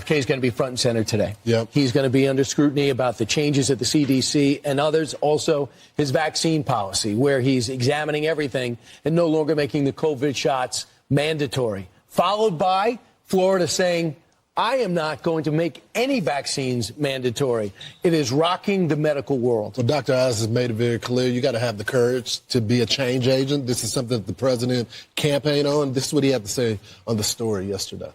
RFK is going to be front and center today. Yep. He's going to be under scrutiny about the changes at the CDC and others. Also, his vaccine policy, where he's examining everything and no longer making the COVID shots mandatory. Followed by Florida saying, I am not going to make any vaccines mandatory. It is rocking the medical world. Well, Dr. Oz has made it very clear you got to have the courage to be a change agent. This is something that the president campaigned on. This is what he had to say on the story yesterday.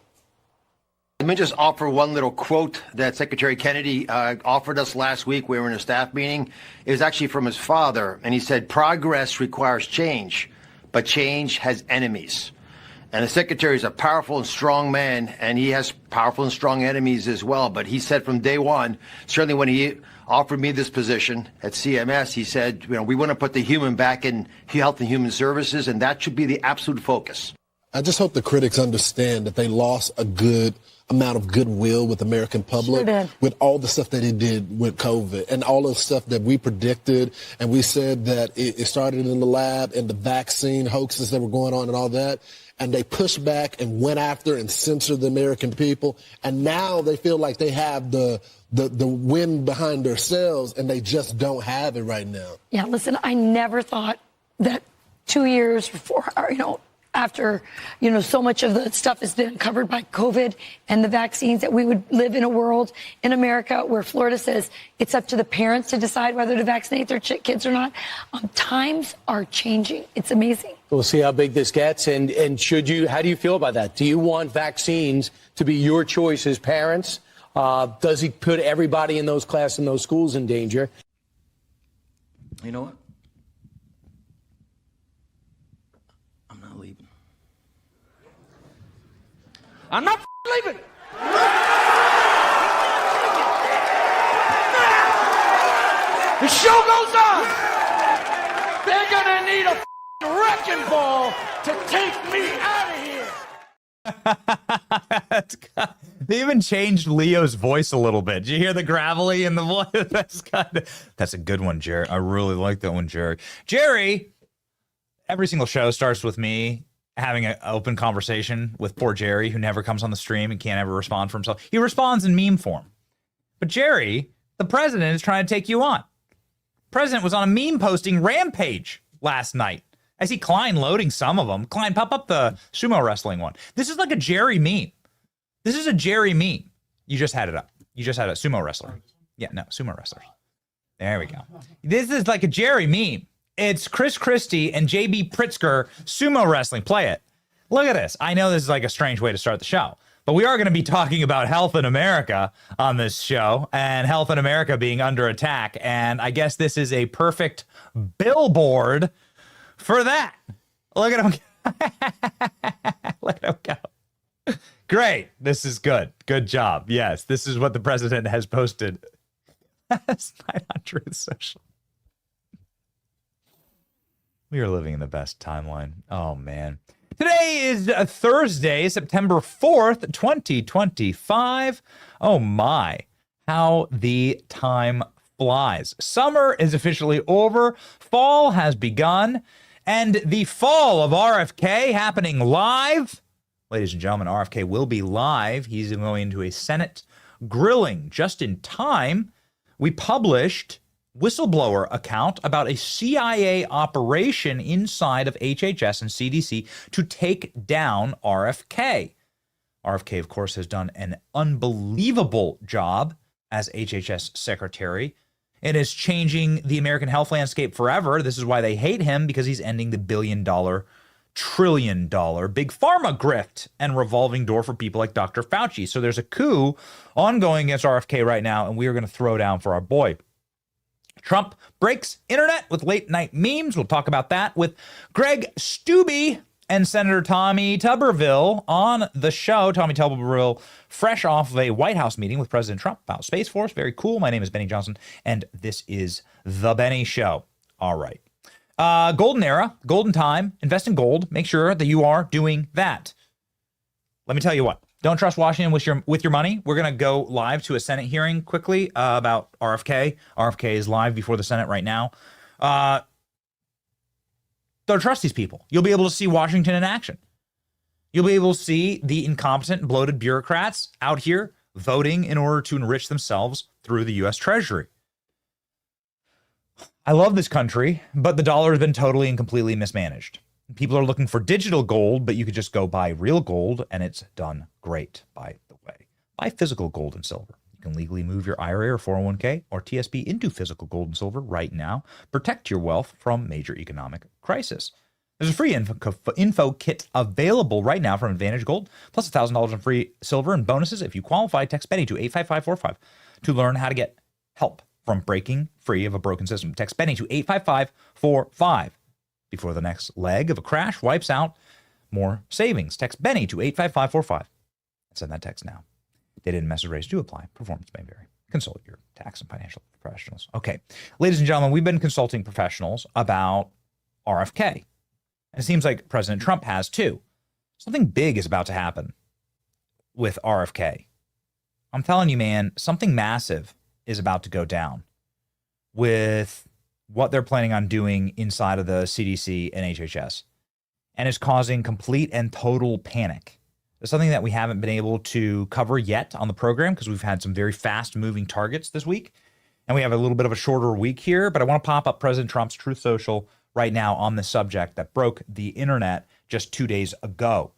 Let me just offer one little quote that Secretary Kennedy offered us last week. We were in a staff meeting. It was actually from his father, and he said, progress requires change, but change has enemies. And the secretary is a powerful and strong man, and he has powerful and strong enemies as well. But he said from day one, certainly when he offered me this position at CMS, he said, we want to put the human back in health and human services, and that should be the absolute focus. I just hope the critics understand that they lost a good amount of goodwill with the American public with all the stuff that he did with COVID and all the stuff that we predicted. And we said that it started in the lab and the vaccine hoaxes that were going on and all that. And they pushed back and went after and censored the American people. And now they feel like they have the wind behind their sails, and they just don't have it right now. Yeah, listen, I never thought that 2 years before, after, so much of the stuff has been covered by COVID and the vaccines, that we would live in a world in America where Florida says it's up to the parents to decide whether to vaccinate their kids or not. Times are changing. It's amazing. We'll see how big this gets. And how do you feel about that? Do you want vaccines to be your choice as parents? Does he put everybody in those classes in those schools in danger? You know what? I'm not leaving. I'm not leaving. The show goes on. They're gonna need a wrecking ball to take me out of here. They even changed Leo's voice a little bit. Did you hear the gravelly in the voice? That's a good one, Jerry. I really like that one, Jerry. Jerry, every single show starts with me having an open conversation with poor Jerry, who never comes on the stream and can't ever respond for himself. He responds in meme form. But Jerry, the president, is trying to take you on. President was on a meme posting rampage last night. I see Klein loading some of them. Klein, pop up the sumo wrestling one. This is like a Jerry meme. This is a Jerry meme. You just had it up. You just had a sumo wrestler. Yeah, no, sumo wrestlers. There we go. This is like a Jerry meme. It's Chris Christie and JB Pritzker sumo wrestling. Play it. Look at this. I know this is like a strange way to start the show, but we are going to be talking about health in America on this show, and health in America being under attack. And I guess this is a perfect billboard for that. Look at him. Look at him go. Great. This is good. Good job. Yes, this is what the president has posted. That's not Truth Social. We are living in the best timeline. Oh, man. Today is Thursday, September 4th, 2025. Oh, my. How the time flies. Summer is officially over. Fall has begun. And the fall of RFK happening live. Ladies and gentlemen, RFK will be live. He's going into a Senate grilling just in time. We published whistleblower account about a CIA operation inside of HHS and CDC to take down RFK. RFK, of course, has done an unbelievable job as HHS secretary. It is changing the American health landscape forever. This is why they hate him, because he's ending the billion-dollar, trillion-dollar big pharma grift and revolving door for people like Dr. Fauci. So there's a coup ongoing against RFK right now, and we are going to throw down for our boy. Trump breaks internet with late-night memes. We'll talk about that with Greg Steube and Senator Tommy Tuberville on the show. Tommy Tuberville, fresh off of a White House meeting with President Trump about Space Force. Very cool. My name is Benny Johnson, and this is The Benny Show. All right. Golden era, golden time, invest in gold. Make sure that you are doing that. Let me tell you what. Don't trust Washington with your money. We're going to go live to a Senate hearing quickly about RFK. RFK is live before the Senate right now. Don't trust these people. You'll be able to see Washington in action. You'll be able to see the incompetent, bloated bureaucrats out here voting in order to enrich themselves through the U.S. Treasury. I love this country, but the dollar has been totally and completely mismanaged. People are looking for digital gold, but you could just go buy real gold, and it's done great, by the way. Buy physical gold and silver. You can legally move your IRA or 401k or TSP into physical gold and silver right now. Protect your wealth from major economic crisis. There's a free info kit available right now from Advantage Gold, plus $1,000 in free silver and bonuses if you qualify. Text Benny to 85545 to learn how to get help from breaking free of a broken system. Text Benny to 85545 before the next leg of a crash wipes out more savings. Text Benny to 85545 and send that text now. Data and message rates do apply. Performance may vary. Consult your tax and financial professionals. Okay, ladies and gentlemen, we've been consulting professionals about RFK. And it seems like President Trump has too. Something big is about to happen with RFK. I'm telling you, man, something massive is about to go down with what they're planning on doing inside of the CDC and HHS. And it's causing complete and total panic. It's something that we haven't been able to cover yet on the program because we've had some very fast moving targets this week. And we have a little bit of a shorter week here, but I want to pop up President Trump's Truth Social right now on this subject that broke the internet just 2 days ago.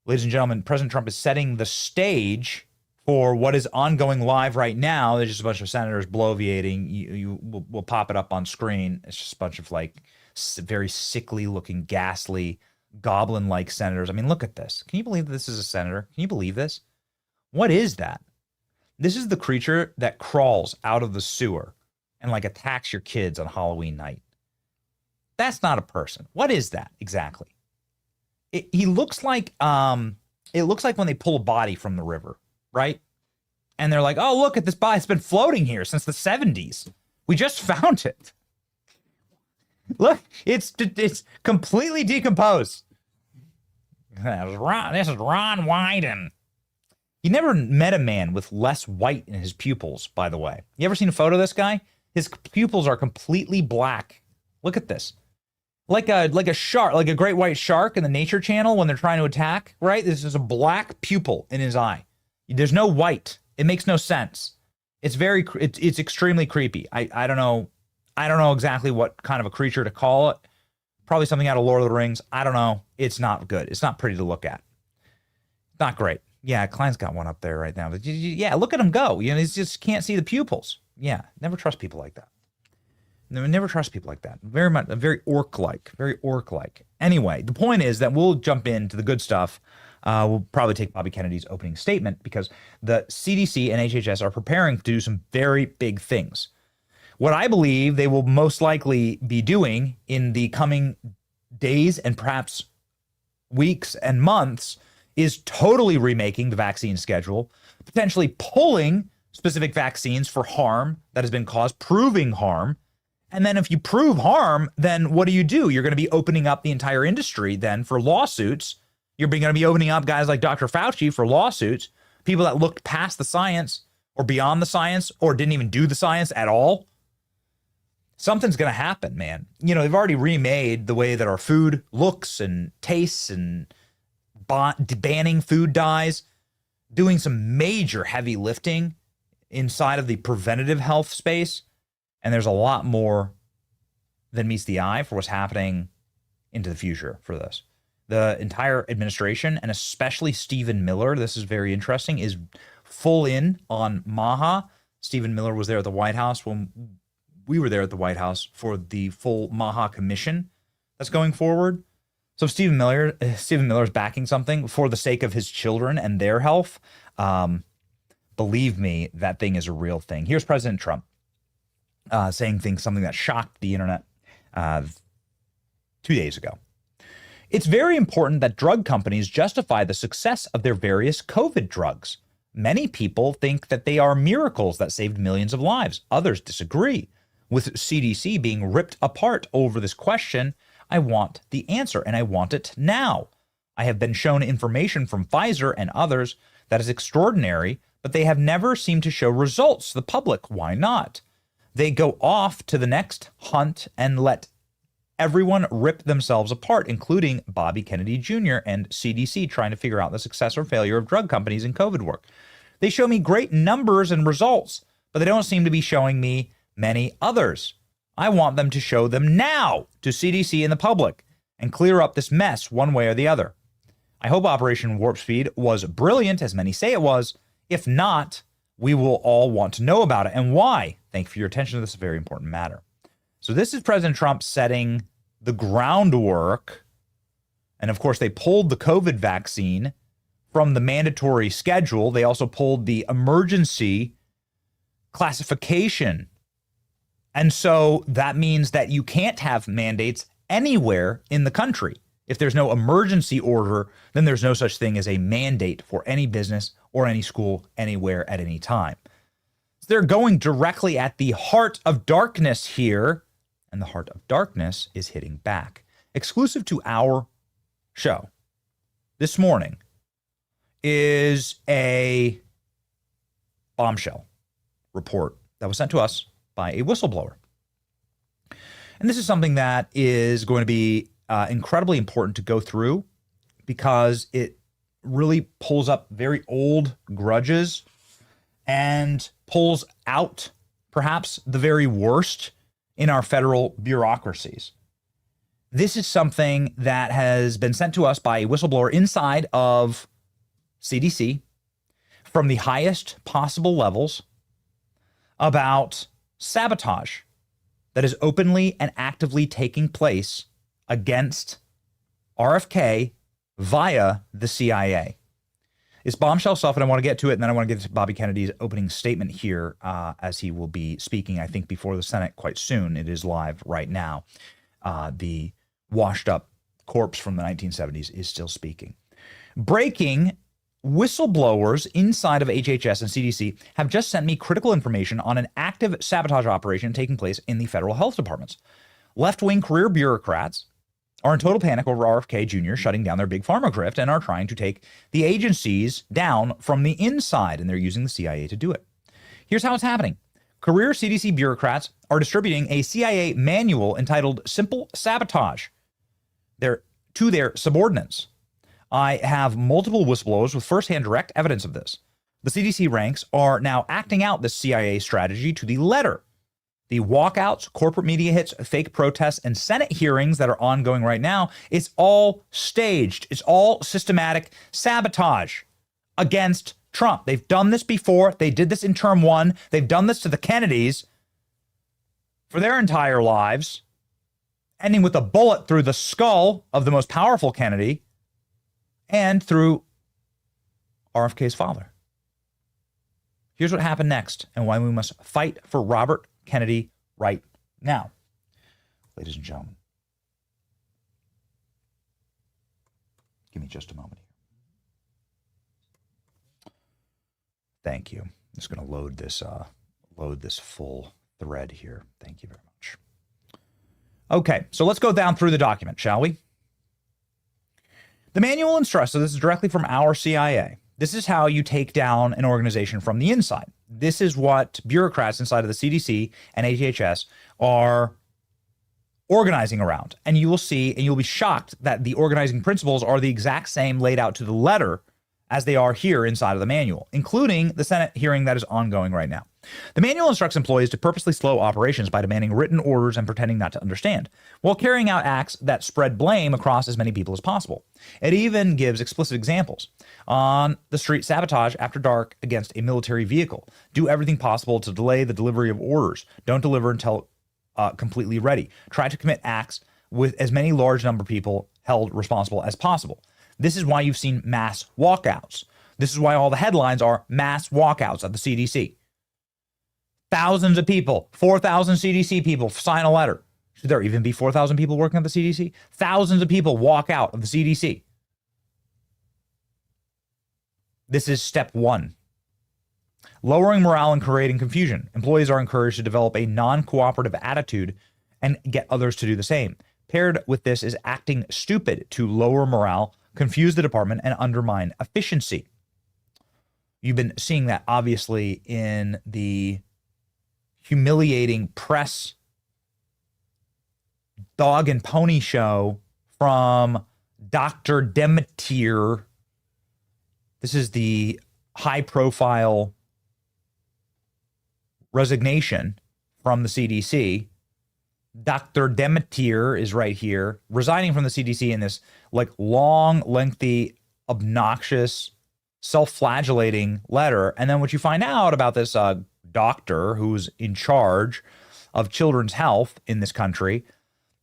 Ladies and gentlemen, President Trump is setting the stage for what is ongoing live right now. There's just a bunch of senators bloviating. We'll pop it up on screen. It's just a bunch of like very sickly looking, ghastly, goblin-like senators. I mean, look at this. Can you believe this is a senator? Can you believe this? What is that? This is the creature that crawls out of the sewer and like attacks your kids on Halloween night. That's not a person. What is that exactly? He looks like it looks like when they pull a body from the river, right? And they're like, "Oh, look at this body. It's been floating here since the 70s. We just found it. Look, it's completely decomposed." This is Ron Wyden. You never met a man with less white in his pupils, by the way. You ever seen a photo of this guy? His pupils are completely black. Look at this. Like a shark, like a great white shark in the Nature Channel when they're trying to attack, right? This is a black pupil in his eye. There's no white. It makes no sense. It's extremely creepy. I don't know exactly what kind of a creature to call it. Probably something out of Lord of the Rings. I don't know. It's not good. It's not pretty to look at. Not great. Yeah, Klein's got one up there right now. But yeah, look at him go. You know, he just can't see the pupils. Yeah, never trust people like that. Never trust people like that. Very orc-like. Anyway, the point is that we'll jump into the good stuff. We'll probably take Bobby Kennedy's opening statement because the CDC and HHS are preparing to do some very big things. What I believe they will most likely be doing in the coming days and perhaps weeks and months is totally remaking the vaccine schedule, potentially pulling specific vaccines for harm that has been caused, proving harm. And then if you prove harm, then what do? You're going to be opening up the entire industry then for lawsuits. You're going to be opening up guys like Dr. Fauci for lawsuits, people that looked past the science or beyond the science or didn't even do the science at all. Something's going to happen, man. You know, they've already remade the way that our food looks and tastes and banning food dyes, doing some major heavy lifting inside of the preventative health space. And there's a lot more than meets the eye for what's happening into the future for this. The entire administration, and especially Stephen Miller, this is very interesting, is full in on MAHA. Stephen Miller was there at the White House when we were there at the White House for the full MAHA commission that's going forward. So if Stephen Miller is backing something for the sake of his children and their health, believe me, that thing is a real thing. Here's President Trump. Saying something that shocked the internet 2 days ago. It's very important that drug companies justify the success of their various COVID drugs. Many people think that they are miracles that saved millions of lives. Others disagree. With CDC being ripped apart over this question, I want the answer, and I want it now. I have been shown information from Pfizer and others that is extraordinary, but they have never seemed to show results to the public. Why not? They go off to the next hunt and let everyone rip themselves apart, including Bobby Kennedy Jr. and CDC trying to figure out the success or failure of drug companies in COVID work. They show me great numbers and results, but they don't seem to be showing me many others. I want them to show them now to CDC and the public and clear up this mess one way or the other. I hope Operation Warp Speed was brilliant, as many say it was. If not, we will all want to know about it and why. Thank you for your attention to this very important matter. So this is President Trump setting the groundwork. And of course, they pulled the COVID vaccine from the mandatory schedule. They also pulled the emergency classification. And so that means that you can't have mandates anywhere in the country. If there's no emergency order, then there's no such thing as a mandate for any business or any school anywhere at any time. So they're going directly at the heart of darkness here, and the heart of darkness is hitting back. Exclusive to our show this morning is a bombshell report that was sent to us by a whistleblower. And this is something that is going to be incredibly important to go through because it really pulls up very old grudges and pulls out perhaps the very worst in our federal bureaucracies. This is something that has been sent to us by a whistleblower inside of CDC from the highest possible levels about sabotage that is openly and actively taking place against RFK via the CIA. It's bombshell stuff, and I want to get to it, and then I want to get to Bobby Kennedy's opening statement here as he will be speaking, I think, before the Senate quite soon. It is live right now. The washed-up corpse from the 1970s is still speaking. Breaking: whistleblowers inside of HHS and CDC have just sent me critical information on an active sabotage operation taking place in the federal health departments. Left-wing career bureaucrats are in total panic over RFK Jr. shutting down their big pharma grift and are trying to take the agencies down from the inside, and they're using the CIA to do it. Here's how it's happening. Career CDC bureaucrats are distributing a CIA manual entitled Simple Sabotage to their subordinates. I have multiple whistleblowers with firsthand direct evidence of this. The CDC ranks are now acting out this CIA strategy to the letter. The walkouts, corporate media hits, fake protests, and Senate hearings that are ongoing right now, it's all staged. It's all systematic sabotage against Trump. They've done this before. They did this in term one. They've done this to the Kennedys for their entire lives, ending with a bullet through the skull of the most powerful Kennedy and through RFK's father. Here's what happened next and why we must fight for Robert Kennedy right now. Ladies and gentlemen, give me just a moment here. Thank you. I'm just going to load this full thread here. Thank you very much. Okay, so let's go down through the document, shall we? The manual instructs, so this is directly from our CIA. This is how you take down an organization from the inside. This is what bureaucrats inside of the CDC and HHS are organizing around. And you will see, and you'll be shocked that the organizing principles are the exact same laid out to the letter as they are here inside of the manual, including the Senate hearing that is ongoing right now. The manual instructs employees to purposely slow operations by demanding written orders and pretending not to understand, while carrying out acts that spread blame across as many people as possible. It even gives explicit examples. On the street, sabotage after dark against a military vehicle. Do everything possible to delay the delivery of orders. Don't deliver until completely ready. Try to commit acts with as many large number of people held responsible as possible. This is why you've seen mass walkouts. This is why all the headlines are mass walkouts at the CDC. Thousands of people, 4,000 CDC people sign a letter. Should there even be 4,000 people working at the CDC? Thousands of people walk out of the CDC. This is step one. Lowering morale and creating confusion. Employees are encouraged to develop a non-cooperative attitude and get others to do the same. Paired with this is acting stupid to lower morale, confuse the department, and undermine efficiency. You've been seeing that obviously in the humiliating press dog and pony show from Dr. Demeter. This is the high-profile resignation from the CDC. Dr. Demeter is right here, resigning from the CDC in this like long, lengthy, obnoxious, self-flagellating letter. And then what you find out about this doctor who's in charge of children's health in this country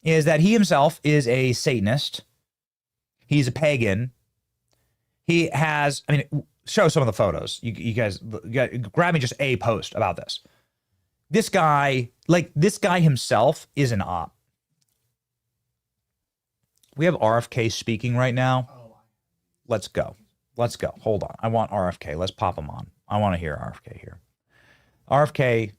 is that he himself is a Satanist. He's a pagan. He has, I mean, show some of the photos. You guys grab me just a post about this. This guy himself is an op. We have RFK speaking right now. Let's go. Hold on. I want RFK. Let's pop him on. I want to hear RFK here. RFK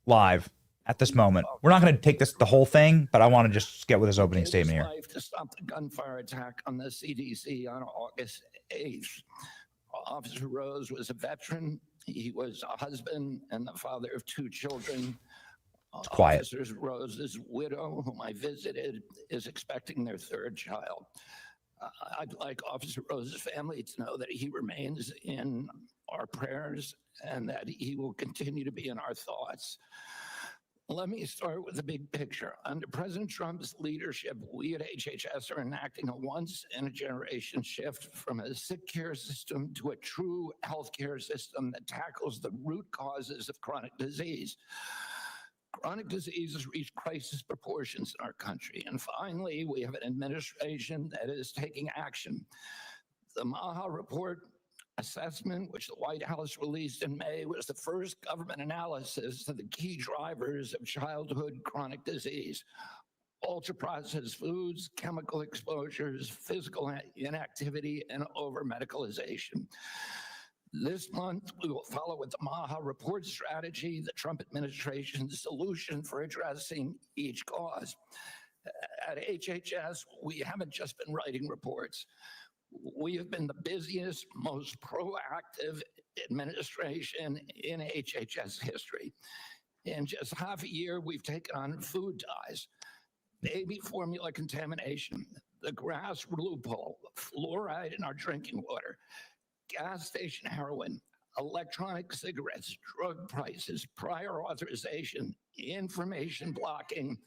live at this moment. We're not going to take the whole thing, but I want to just get with his opening statement here. To stop the gunfire attack on the CDC on August 8th. Officer Rose was a veteran. He was a husband and the father of 2 children. It's quiet. Officer Rose's widow, whom I visited, is expecting their 3rd child. I'd like Officer Rose's family to know that he remains in our prayers and that he will continue to be in our thoughts. Let me start with the big picture. Under President Trump's leadership, we at HHS are enacting a once-in-a-generation shift from a sick care system to a true healthcare system that tackles the root causes of chronic disease. Chronic diseases reach crisis proportions in our country. And finally, we have an administration that is taking action. The Maha Report assessment, which the White House released in May, was the first government analysis of the key drivers of childhood chronic disease: ultra-processed foods, chemical exposures, physical inactivity, and over-medicalization. This month, we will follow with the Maha Report strategy, the Trump administration's solution for addressing each cause. At HHS, we haven't just been writing reports. We have been the busiest, most proactive administration in HHS history. In just half a year, we've taken on food dyes, baby formula contamination, the grass loophole, fluoride in our drinking water, gas station heroin, electronic cigarettes, drug prices, prior authorization, information blocking.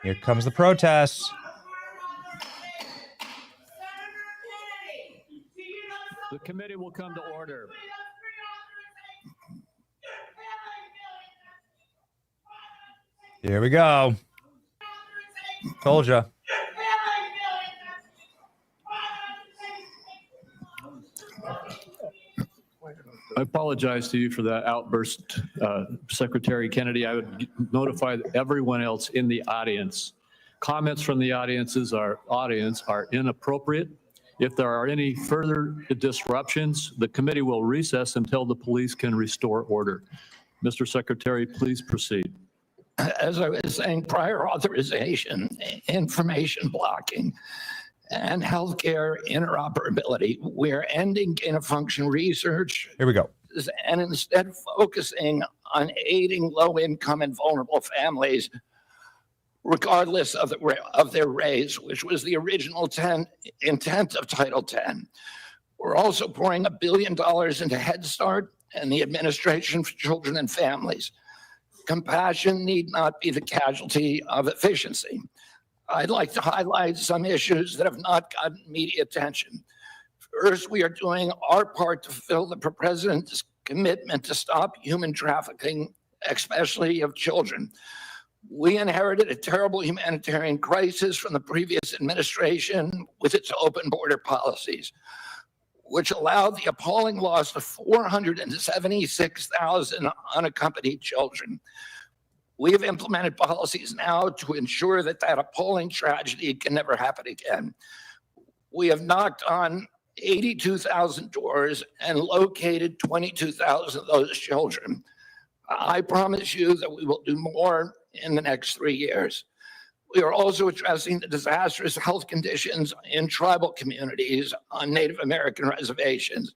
Here comes the protests. The committee will come to order. Here we go. Told you. I apologize to you for that outburst, Secretary Kennedy. I would notify everyone else in the audience. Comments from the audience are inappropriate. If there are any further disruptions, the committee will recess until the police can restore order. Mr. Secretary, please proceed. As I was saying, prior authorization, information blocking, and healthcare interoperability. We're ending gain-of-function research. Here we go. And instead focusing on aiding low-income and vulnerable families, regardless of their race, which was the original intent of Title X. We're also pouring $1 billion into Head Start and the Administration for Children and Families. Compassion need not be the casualty of efficiency. I'd like to highlight some issues that have not gotten media attention. First, we are doing our part to fulfill the president's commitment to stop human trafficking, especially of children. We inherited a terrible humanitarian crisis from the previous administration with its open border policies, which allowed the appalling loss of 476,000 unaccompanied children. We have implemented policies now to ensure that appalling tragedy can never happen again. We have knocked on 82,000 doors and located 22,000 of those children. I promise you that we will do more in the next 3 years. We are also addressing the disastrous health conditions in tribal communities on Native American reservations.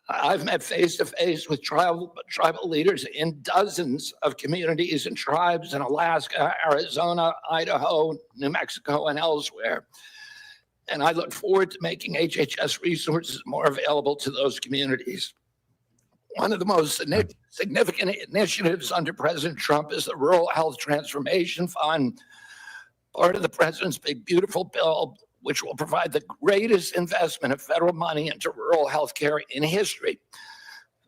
I've met face-to-face with tribal leaders in dozens of communities and tribes in Alaska, Arizona, Idaho, New Mexico, and elsewhere. and I look forward to making HHS resources more available to those communities. One of the most significant initiatives under President Trump is the Rural Health Transformation Fund, part of the president's big, beautiful bill, which will provide the greatest investment of federal money into rural health care in history.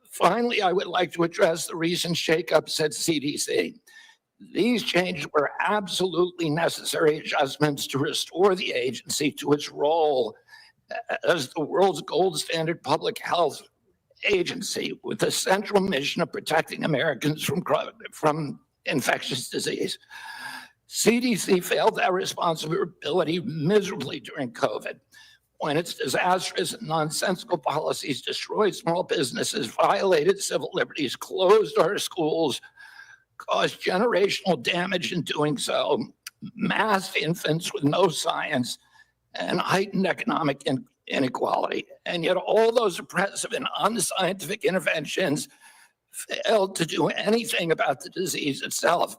Finally, I would like to address the recent shakeups at CDC. These changes were absolutely necessary adjustments to restore the agency to its role as the world's gold standard public health agency with the central mission of protecting Americans from infectious disease. CDC failed that responsibility miserably during COVID, when its disastrous and nonsensical policies destroyed small businesses, violated civil liberties, closed our schools, caused generational damage in doing so, masked infants with no science, and heightened economic inequality. And yet all those oppressive and unscientific interventions failed to do anything about the disease itself.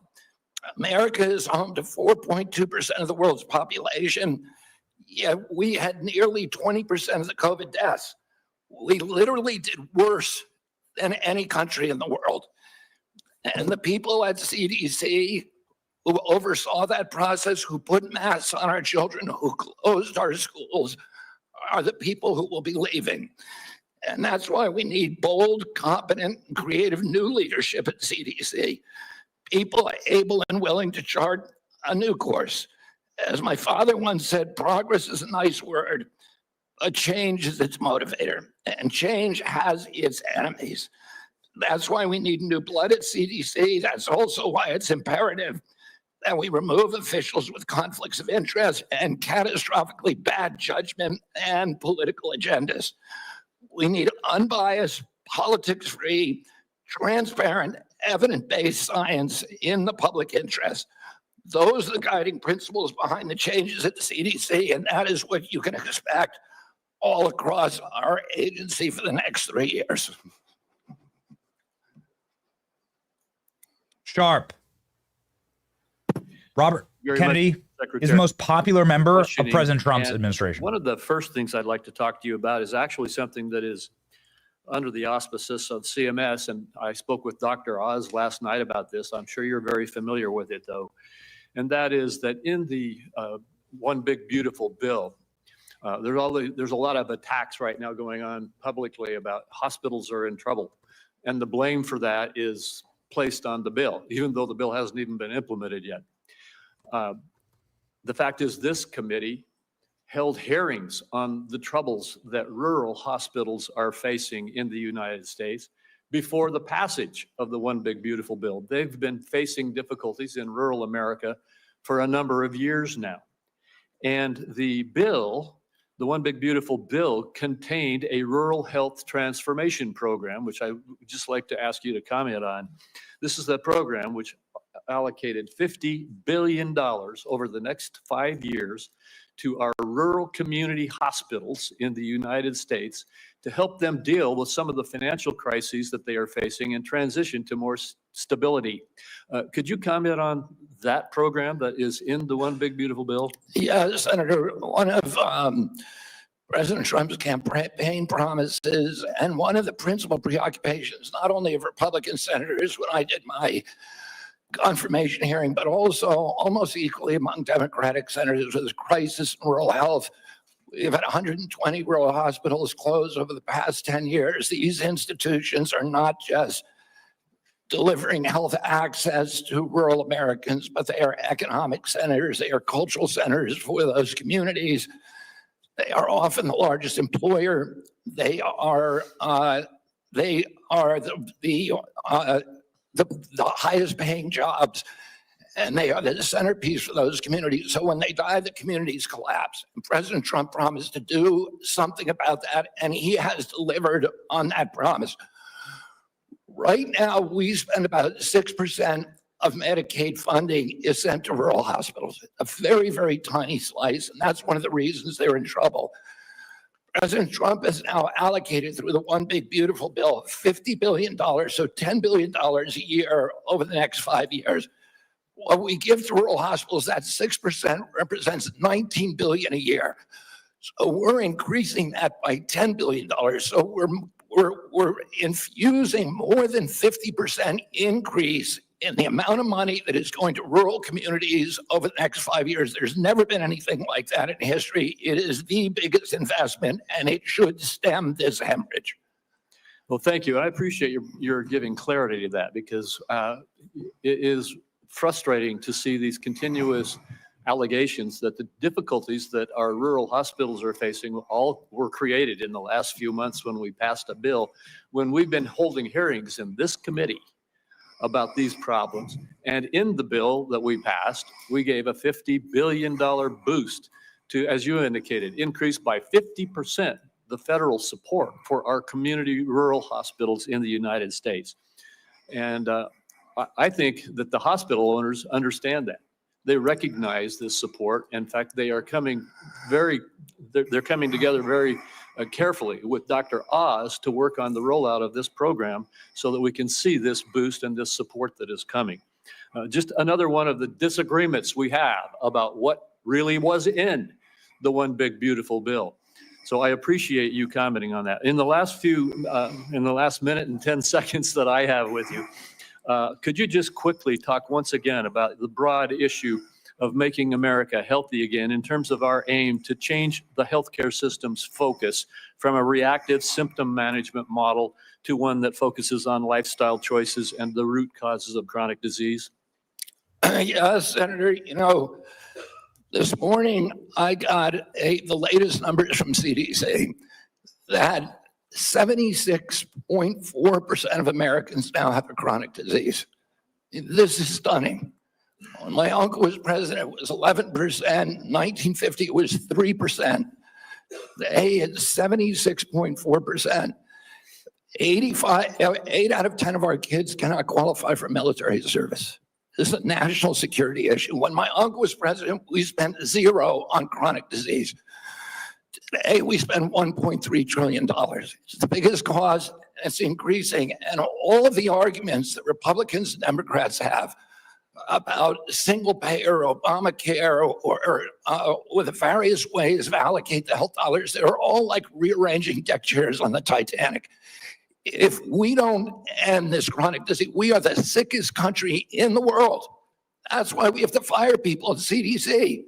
America is home to 4.2% of the world's population, yet we had nearly 20% of the COVID deaths. We literally did worse than any country in the world. And the people at CDC who oversaw that process, who put masks on our children, who closed our schools, are the people who will be leaving. And that's why we need bold, competent, and creative new leadership at CDC. People able and willing to chart a new course. As my father once said, progress is a nice word, but change is its motivator, and change has its enemies. That's why we need new blood at CDC. That's also why it's imperative that we remove officials with conflicts of interest and catastrophically bad judgment and political agendas. We need unbiased, politics-free, transparent, evidence-based science in the public interest. Those are the guiding principles behind the changes at the CDC, and that is what you can expect all across our agency for the next 3 years. Sharp. Robert Very Kennedy much, Secretary. is the most popular member of Questioning. President Trump's And administration. One of the first things I'd like to talk to you about is actually something that is under the auspices of CMS, and I spoke with Dr. Oz last night about this. I'm sure you're very familiar with it, though. And that is that in the One Big Beautiful Bill, there's a lot of attacks right now going on publicly about hospitals are in trouble. And the blame for that is placed on the bill, even though the bill hasn't even been implemented yet. The fact is, this committee held hearings on the troubles that rural hospitals are facing in the United States before the passage of the One Big Beautiful Bill. They've been facing difficulties in rural America for a number of years now. And the bill, the One Big Beautiful Bill, contained a rural health transformation program, which I would just like to ask you to comment on. This is that program which allocated $50 billion over the next 5 years to our rural community hospitals in the United States to help them deal with some of the financial crises that they are facing and transition to more stability. Could you comment on that program that is in the One Big Beautiful Bill? Yeah, Senator, one of President Trump's campaign promises and one of the principal preoccupations, not only of Republican senators when I did my confirmation hearing, but also almost equally among Democratic senators, with crisis in rural health. We've had 120 rural hospitals close over the past 10 years. These institutions are not just delivering health access to rural Americans, but they are economic centers. They are cultural centers for those communities. They are often the largest employer. They are the highest paying jobs, and they are the centerpiece for those communities. So when they die, the communities collapse. And President Trump promised to do something about that, and he has delivered on that promise. Right now, we spend about 6% of Medicaid funding is sent to rural hospitals, a very, very tiny slice, and that's one of the reasons they're in trouble. President Trump has now allocated through the One Big Beautiful Bill $50 billion, so $10 billion a year over the next 5 years. What we give to rural hospitals, that 6% represents $19 billion a year. So we're increasing that by $10 billion. So we're infusing more than 50% increase in the amount of money that is going to rural communities over the next 5 years. There's never been anything like that in history. It is the biggest investment, and it should stem this hemorrhage. Well, thank you. I appreciate your giving clarity to that, because it is frustrating to see these continuous allegations that the difficulties that our rural hospitals are facing all were created in the last few months when we passed a bill, when we've been holding hearings in this committee about these problems. And in the bill that we passed, we gave a $50 billion boost to, as you indicated, increase by 50% the federal support for our community rural hospitals in the United States. And I think that the hospital owners understand that. They recognize this support. In fact, they are coming they're coming together very carefully with Dr. Oz to work on the rollout of this program so that we can see this boost and this support that is coming. Just another one of the disagreements we have about what really was in the One Big Beautiful Bill. So I appreciate you commenting on that. In the last minute and 10 seconds that I have with you, could you just quickly talk once again about the broad issue of making America healthy again in terms of our aim to change the healthcare system's focus from a reactive symptom management model to one that focuses on lifestyle choices and the root causes of chronic disease? Yes, Senator, this morning I got the latest numbers from CDC that 76.4% of Americans now have a chronic disease. This is stunning. When my uncle was president, it was 11%. 1950, it was 3%. Today, it's 76.4%. 8 out of 10 of our kids cannot qualify for military service. This is a national security issue. When my uncle was president, we spent $0 on chronic disease. Today, we spend $1.3 trillion. It's the biggest cause. It's increasing. And all of the arguments that Republicans and Democrats have about single payer, Obamacare, or with the various ways to allocate the health dollars, they're all like rearranging deck chairs on the Titanic. If we don't end this chronic disease, we are the sickest country in the world. That's why we have to fire people at CDC.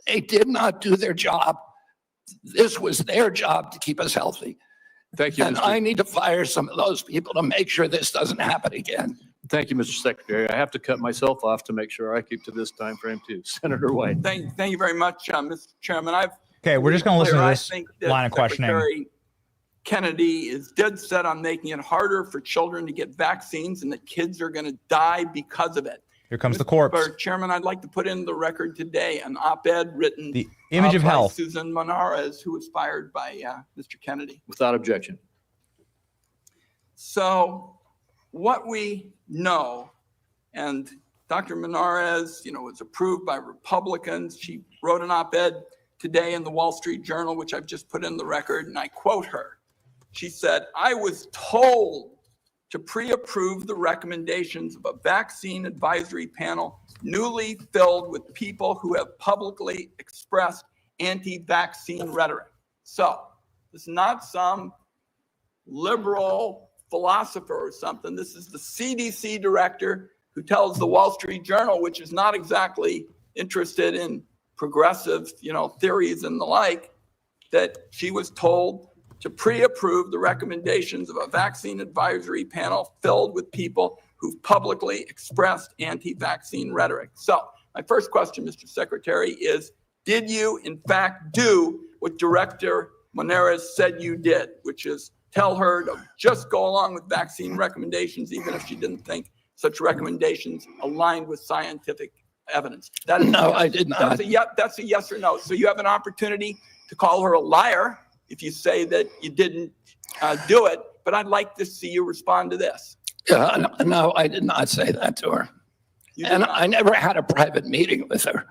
They did not do their job. This was their job to keep us healthy. Thank you, and I need to fire some of those people to make sure this doesn't happen again. Thank you, Mr. Secretary. I have to cut myself off to make sure I keep to this time frame too. Senator White. Thank you very much, Mr. Chairman. Okay, we're just going to listen to this line of questioning. Secretary Kennedy is dead set on making it harder for children to get vaccines, and that kids are going to die because of it. Here comes the corpse. Mr. Chairman, I'd like to put in the record today an op-ed written The Image of by Health. Susan Monarez, who was fired by Mr. Kennedy. Without objection. So what we know, and Dr. Monarez, was approved by Republicans. She wrote an op-ed today in the Wall Street Journal, which I've just put in the record, and I quote her. She said, "I was told to pre-approve the recommendations of a vaccine advisory panel newly filled with people who have publicly expressed anti-vaccine rhetoric." So this is not some liberal philosopher or something. This is the CDC director who tells the Wall Street Journal, which is not exactly interested in progressive, theories and the like, that she was told to pre-approve the recommendations of a vaccine advisory panel filled with people who've publicly expressed anti-vaccine rhetoric. So my first question, Mr. Secretary, is, did you in fact do what Director Monarez said you did, which is tell her to just go along with vaccine recommendations, even if she didn't think such recommendations aligned with scientific evidence? That is No, I did not. That's a yes or no. So you have an opportunity to call her a liar if you say that you didn't do it, but I'd like to see you respond to this. No, I did not say that to her. And I never had a private meeting with her.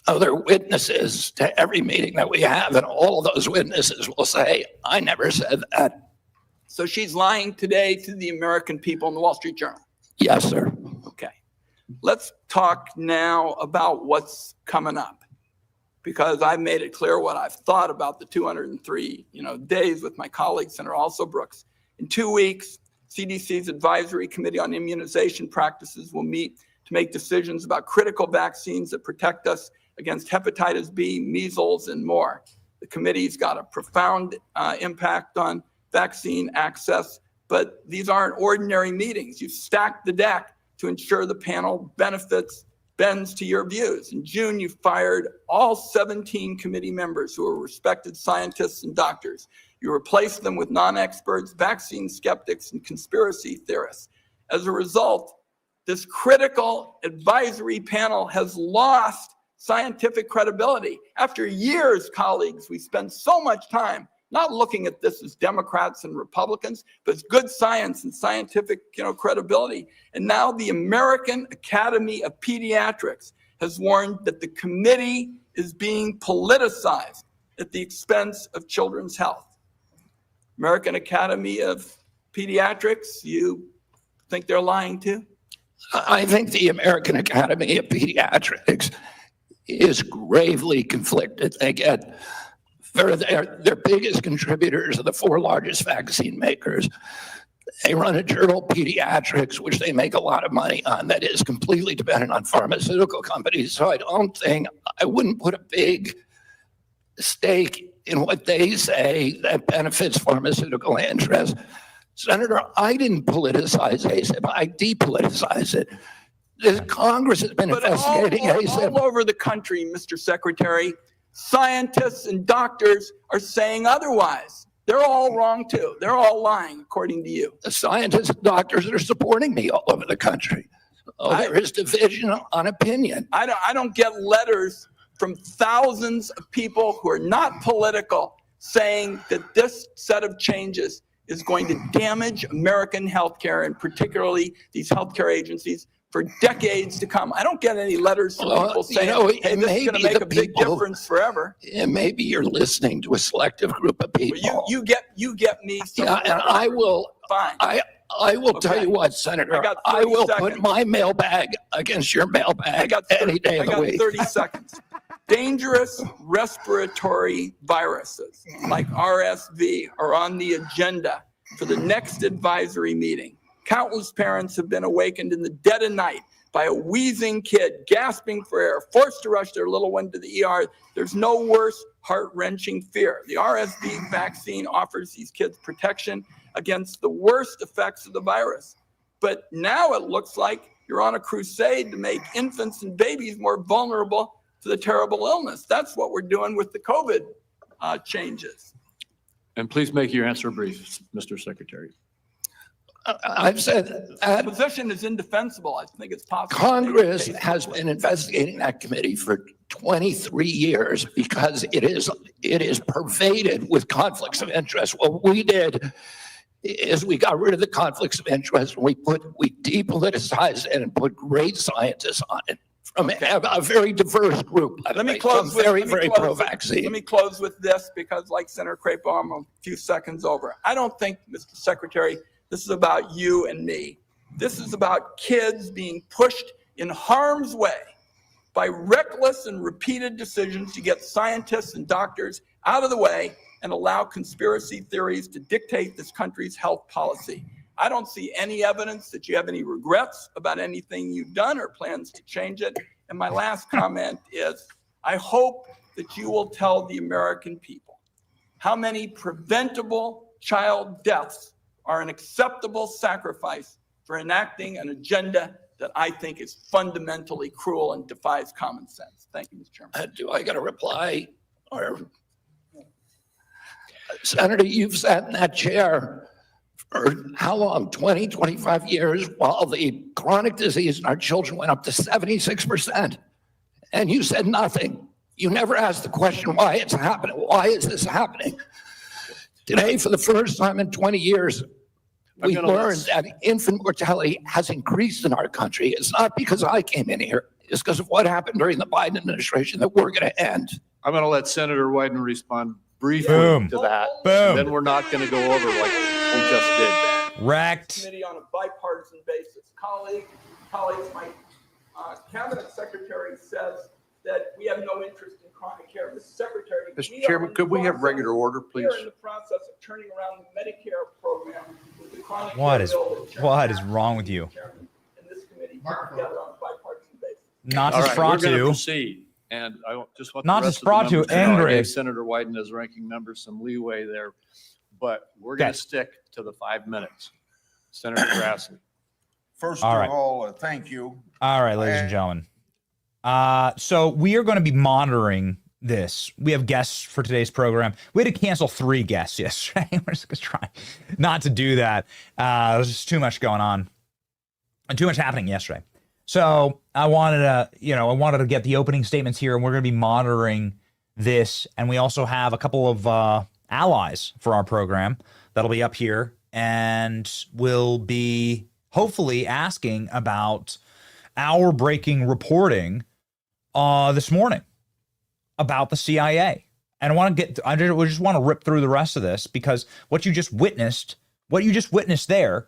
So there are witnesses to every meeting that we have, and all of those witnesses will say, I never said that. So she's lying today to the American people in the Wall Street Journal. Yes, sir. Okay. Let's talk now about what's coming up. because I've made it clear what I've thought about the 203, days with my colleague, Senator Also Brooks. In 2 weeks, CDC's Advisory Committee on Immunization Practices will meet to make decisions about critical vaccines that protect us against hepatitis B, measles, and more. The committee's got a profound impact on vaccine access, but these aren't ordinary meetings. You've stacked the deck to ensure the panel bends to your views. In June, you fired all 17 committee members who are respected scientists and doctors. You replaced them with non-experts, vaccine skeptics, and conspiracy theorists. As a result, this critical advisory panel has lost scientific credibility. After years, colleagues, we spend so much time not looking at this as Democrats and Republicans, but as good science and scientific, credibility. And now the American Academy of Pediatrics has warned that the committee is being politicized at the expense of children's health. American Academy of Pediatrics, you think they're lying too? I think the American Academy of Pediatrics is gravely conflicted. They get their biggest contributors are the 4 largest vaccine makers. They run a journal, Pediatrics, which they make a lot of money on, that is completely dependent on pharmaceutical companies. So I wouldn't put a big stake in what they say that benefits pharmaceutical interests. Senator, I didn't politicize ACIP, I depoliticize it. The Congress has been investigating ACIP. All over the country, Mr. Secretary, scientists and doctors are saying otherwise. They're all wrong too. They're all lying, according to you. The scientists and doctors are supporting me all over the country. There is division on opinion. I don't get letters from thousands of people who are not political saying that this set of changes is going to damage American healthcare, and particularly these healthcare agencies, for decades to come. I don't get any letters from people saying, hey, this is going to make a big difference forever. Maybe you're listening to a selective group of people. Well, you get me. Yeah, and I will. Fine. I will tell you what, Senator. I will put my mailbag against your mailbag any day of the week. I got 30 seconds. Dangerous respiratory viruses like RSV are on the agenda for the next advisory meeting. Countless parents have been awakened in the dead of night by a wheezing kid gasping for air, forced to rush their little one to the ER. There's no worse heart-wrenching fear. The RSV vaccine offers these kids protection against the worst effects of the virus. But now it looks like you're on a crusade to make infants and babies more vulnerable to the terrible illness. That's what we're doing with the COVID changes. And please make your answer brief, Mr. Secretary. I've said the position is indefensible. I think it's possible. Congress has been investigating that committee for 23 years because it is pervaded with conflicts of interest. What we did is we got rid of the conflicts of interest. We depoliticized it and put great scientists on it from a very diverse group. Let me close with very pro-vaccine. Let me close with this, because like Senator Crapo, I'm a few seconds over. I don't think, Mr. Secretary, this is about you and me. This is about kids being pushed in harm's way by reckless and repeated decisions to get scientists and doctors out of the way and allow conspiracy theories to dictate this country's health policy. I don't see any evidence that you have any regrets about anything you've done or plans to change it. And my last comment is, I hope that you will tell the American people how many preventable child deaths are an acceptable sacrifice for enacting an agenda that I think is fundamentally cruel and defies common sense. Thank you, Mr. Chairman. Do I got a reply? Or Senator, you've sat in that chair for how long? 20, 25 years, while the chronic disease in our children went up to 76%. And you said nothing. You never asked the question why it's happening. Why is this happening? Today, for the first time in 20 years, we learned that infant mortality has increased in our country. It's not because I came in here. It's because of what happened during the Biden administration that we're going to end. I'm going to let Senator Wyden respond briefly to that. Boom. Then we're not going to go over like we just did. Wrecked. Committee on a bipartisan basis. Colleagues, my cabinet secretary says that we have no interest in chronic care. Mr. Secretary, Mr. Chairman, could we have regular order, please? We are in the process of turning around the Medicare program with the chronic What care is bill that what is Chairman wrong with you? Chairman and this committee put together on a bipartisan basis. Not All to right, we're going to Spratu. proceed. And I just want Not the to rest of the Spratu, members to know I angry. gave Senator Wyden as ranking member some leeway there, but we're going Okay. to stick to the 5 minutes. Senator Grassley. First All of right. all, thank you. All right, ladies and gentlemen. So we are going to be monitoring this. We have guests for today's program. We had to cancel 3 guests yesterday. We're just going to try not to do that. There's just too much going on and too much happening yesterday. So I wanted to get the opening statements here, and we're going to be monitoring this. And we also have a couple of allies for our program that'll be up here, and we'll be hopefully asking about our breaking reporting this morning about the CIA. And I just want to rip through the rest of this, because what you just witnessed there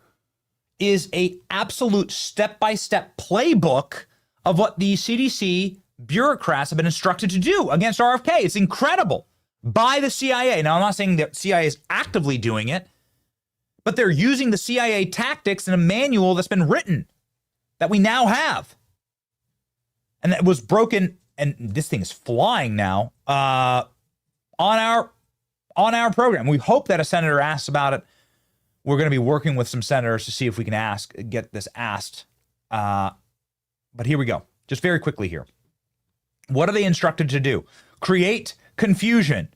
is a absolute step-by-step playbook of what the CDC bureaucrats have been instructed to do against RFK. It's incredible, by the CIA. Now, I'm not saying that CIA is actively doing it, but they're using the CIA tactics in a manual that's been written that we now have. And that was broken, and this thing is flying now on our program. We hope that a senator asks about it. We're going to be working with some senators to see if we can get this asked. But here we go. Just very quickly here. What are they instructed to do? Create confusion.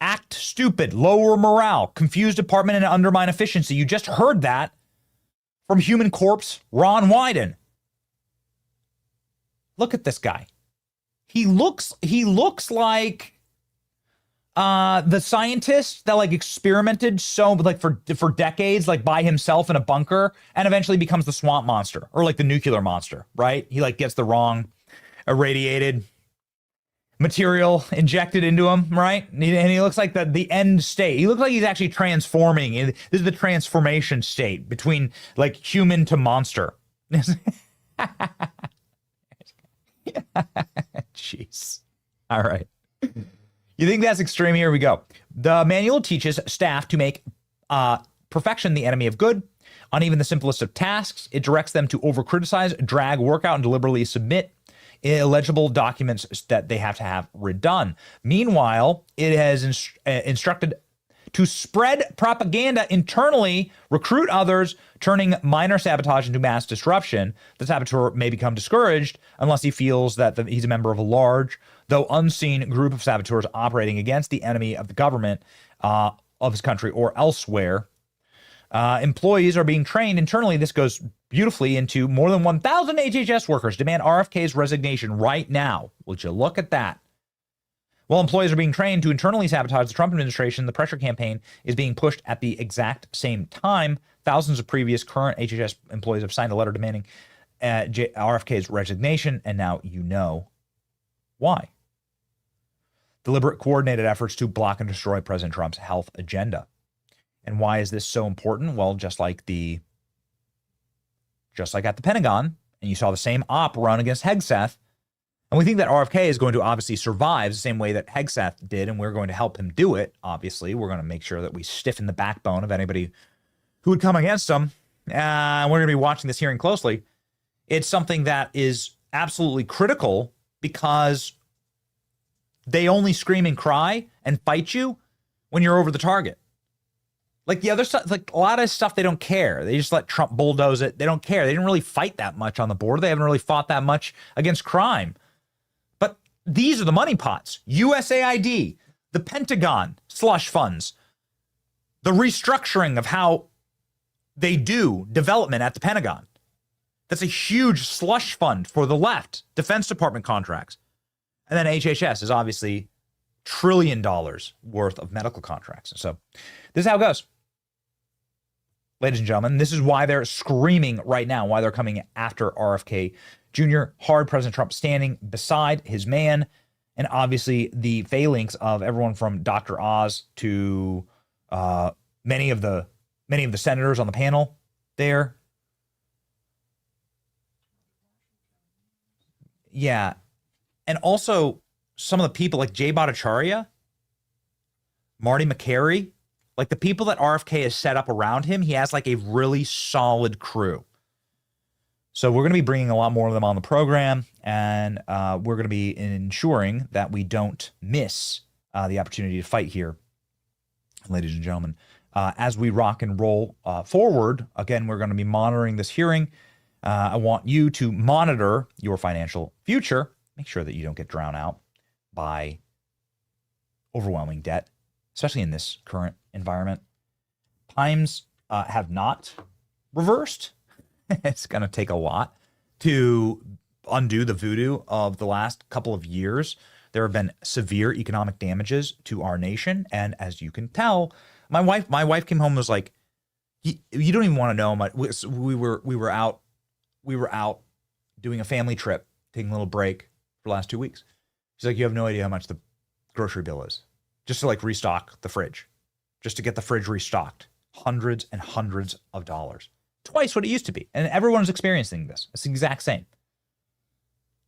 Act stupid. Lower morale. Confuse department and undermine efficiency. You just heard that from Human Corp's Ron Wyden. Look at this guy. He looks like the scientist that like experimented for decades, like by himself in a bunker, and eventually becomes the swamp monster, or like the nuclear monster, right? He like gets the wrong irradiated material injected into him, right? And he looks like the end state. He looks like he's actually transforming. This is the transformation state between like human to monster. Jeez. All right. You think that's extreme? Here we go. The manual teaches staff to make perfection the enemy of good. On even the simplest of tasks, it directs them to over-criticize, drag work out, and deliberately submit illegible documents that they have to have redone. Meanwhile, it has instructed to spread propaganda internally, recruit others, turning minor sabotage into mass disruption. The saboteur may become discouraged unless he feels that he's a member of a large, though unseen, group of saboteurs operating against the enemy of the government of his country or elsewhere. Employees are being trained internally. This goes beautifully into more than 1,000 HHS workers demand RFK's resignation right now. Would you look at that? While employees are being trained to internally sabotage the Trump administration, the pressure campaign is being pushed at the exact same time. Thousands of previous current HHS employees have signed a letter demanding RFK's resignation, and now you know why. Deliberate, coordinated efforts to block and destroy President Trump's health agenda. And why is this so important? Well, just like at the Pentagon, and you saw the same op run against Hegseth, and we think that RFK is going to obviously survive the same way that Hegseth did, and we're going to help him do it, obviously. We're going to make sure that we stiffen the backbone of anybody who would come against him. And we're going to be watching this hearing closely. It's something that is absolutely critical, because they only scream and cry and fight you when you're over the target. Like the other stuff, like a lot of stuff, they don't care. They just let Trump bulldoze it. They don't care. They didn't really fight that much on the border. They haven't really fought that much against crime. But these are the money pots. USAID, the Pentagon, slush funds, the restructuring of how they do development at the Pentagon. That's a huge slush fund for the left. Defense Department contracts. And then HHS is obviously $1 trillion worth of medical contracts. So this is how it goes. Ladies and gentlemen, this is why they're screaming right now, why they're coming after RFK Jr. Hard President Trump standing beside his man, and obviously the phalanx of everyone from Dr. Oz to many of the senators on the panel there. Yeah. And also some of the people like Jay Bhattacharya, Marty McCary, like the people that RFK has set up around him, he has like a really solid crew. So we're going to be bringing a lot more of them on the program, and we're going to be ensuring that we don't miss the opportunity to fight here, ladies and gentlemen. As we rock and roll forward, again, we're going to be monitoring this hearing. I want you to monitor your financial future. Make sure that you don't get drowned out by overwhelming debt, especially in this current environment. Times have not reversed. It's going to take a lot to undo the voodoo of the last couple of years. There have been severe economic damages to our nation, and as you can tell, my wife came home and was like, "You don't even want to know much." We were out doing a family trip, taking a little break for the last 2 weeks. She's like, "You have no idea how much the grocery bill is, just to like restock the fridge, just to get the fridge restocked, hundreds and hundreds of dollars." Twice what it used to be. And everyone's experiencing this. It's the exact same.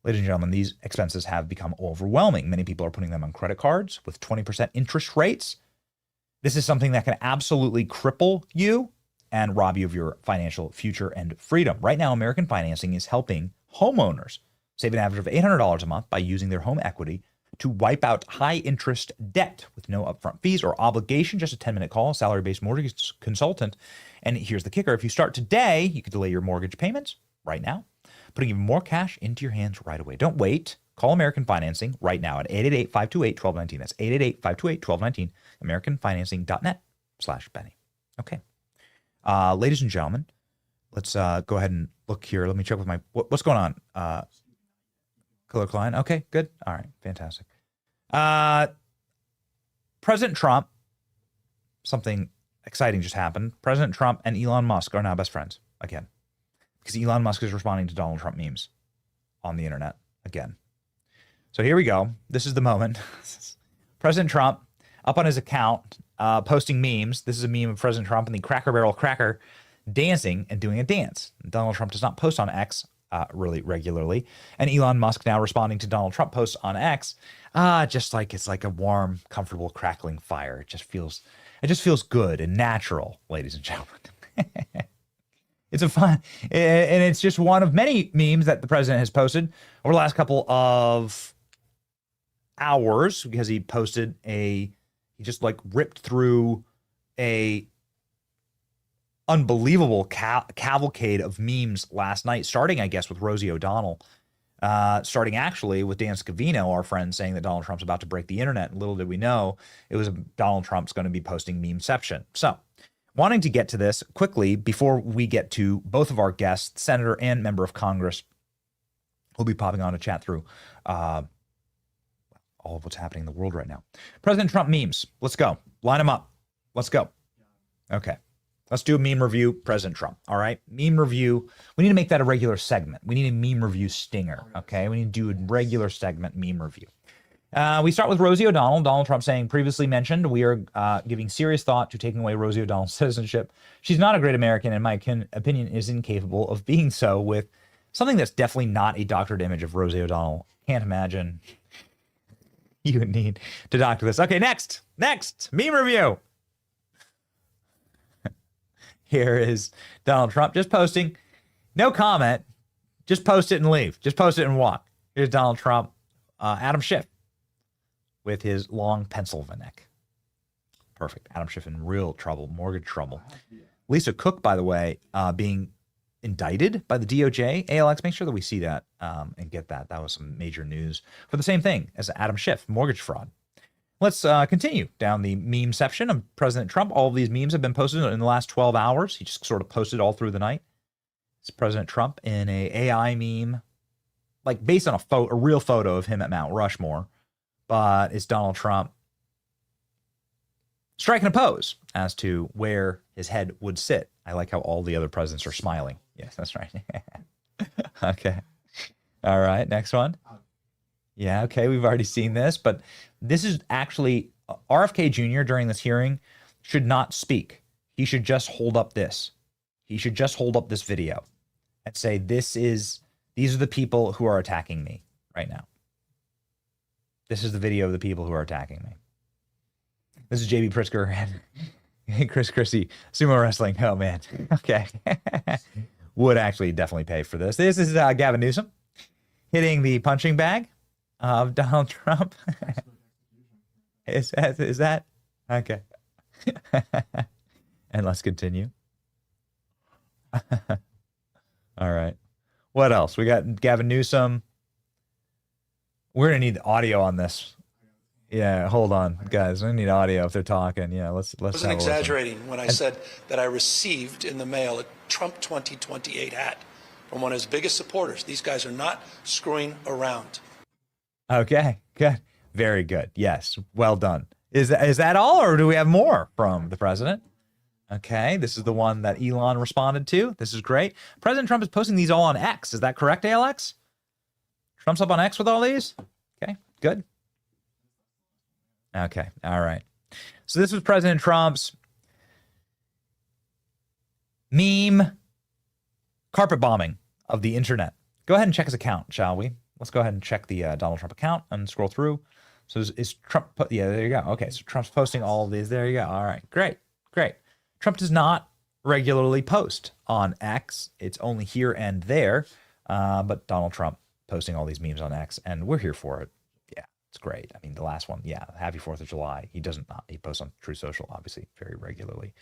Ladies and gentlemen, these expenses have become overwhelming. Many people are putting them on credit cards with 20% interest rates. This is something that can absolutely cripple you and rob you of your financial future and freedom. Right now, American Financing is helping homeowners save an average of $800 a month by using their home equity to wipe out high-interest debt with no upfront fees or obligation. Just a 10-minute call, salary-based mortgage consultant. And here's the kicker. If you start today, you can delay your mortgage payments right now, putting even more cash into your hands right away. Don't wait. Call American Financing right now at 888-528-1219. That's 888-528-1219, americanfinancing.net/Benny. Okay. Ladies and gentlemen, let's go ahead and look here. Let me check with my, what's going on? Killer Klein. Okay, good. All right, fantastic. President Trump, something exciting just happened. President Trump and Elon Musk are now best friends again, because Elon Musk is responding to Donald Trump memes on the internet again. So here we go. This is the moment. President Trump up on his account posting memes. This is a meme of President Trump and the Cracker Barrel cracker dancing and doing a dance. Donald Trump does not post on X really regularly. And Elon Musk now responding to Donald Trump posts on X, just like it's like a warm, comfortable, crackling fire. It just feels good and natural, ladies and gentlemen. It's a fun, and it's just one of many memes that the president has posted over the last couple of hours, because he posted he just like ripped through a unbelievable cavalcade of memes last night, starting, I guess, with Rosie O'Donnell, starting actually with Dan Scavino, our friend, saying that Donald Trump's about to break the internet. Little did we know it was Donald Trump's going to be posting memeception. So, wanting to get to this quickly before we get to both of our guests, Senator and Member of Congress, who'll be popping on to chat through all of what's happening in the world right now. President Trump memes. Let's go. Line them up. Let's go. Okay. Let's do a meme review, President Trump. All right. Meme review. We need to make that a regular segment. We need a meme review stinger. Okay. We need to do a regular segment meme review. We start with Rosie O'Donnell. Donald Trump saying, previously mentioned, we are giving serious thought to taking away Rosie O'Donnell's citizenship. She's not a great American, and in my opinion, is incapable of being so, with something that's definitely not a doctored image of Rosie O'Donnell. Can't imagine you would need to doctor this. Okay, next, meme review. Here is Donald Trump just posting, no comment, just post it and leave. Just post it and walk. Here's Donald Trump, Adam Schiff with his long pencil of a neck. Perfect. Adam Schiff in real trouble, mortgage trouble. Lisa Cook, by the way, being indicted by the DOJ. ALX, make sure that we see that and get that. That was some major news for the same thing as Adam Schiff, mortgage fraud. Let's continue down the meme section of President Trump. All of these memes have been posted in the last 12 hours. He just sort of posted all through the night. It's President Trump in a AI meme, like based on a real photo of him at Mount Rushmore, but it's Donald Trump striking a pose as to where his head would sit. I like how all the other presidents are smiling. Yes, that's right. Okay. All right, next one. Yeah, okay, we've already seen this, but this is actually RFK Jr. during this hearing should not speak. He should just hold up this. He should just hold up this video and say, these are the people who are attacking me right now. This is the video of the people who are attacking me. This is JB Pritzker and Chris Christie, sumo wrestling. Oh, man. Okay. Would actually definitely pay for this. This is Gavin Newsom hitting the punching bag of Donald Trump. Is that? Okay. And let's continue. All right. What else? We got Gavin Newsom. We're going to need audio on this. Yeah, hold on, guys. I need audio if they're talking. Yeah, let's. I wasn't exaggerating when I said that I received in the mail a Trump 2028 hat from one of his biggest supporters. These guys are not screwing around. Okay, good. Very good. Yes, well done. Is that all, or do we have more from the president? Okay, this is the one that Elon responded to. This is great. President Trump is posting these all on X. Is that correct, ALX? Trump's up on X with all these? Okay, good. Okay, all right. So this was President Trump's meme carpet bombing of the internet. Go ahead and check his account, shall we? Let's go ahead and check the Donald Trump account and scroll through. So is Trump, yeah, there you go. Okay, so Trump's posting all of these. There you go. All right, great, great. Trump does not regularly post on X. It's only here and there. But Donald Trump posting all these memes on X, and we're here for it. Yeah, it's great. I mean, the last one, yeah, Happy 4th of July. He posts on True Social, obviously, very regularly.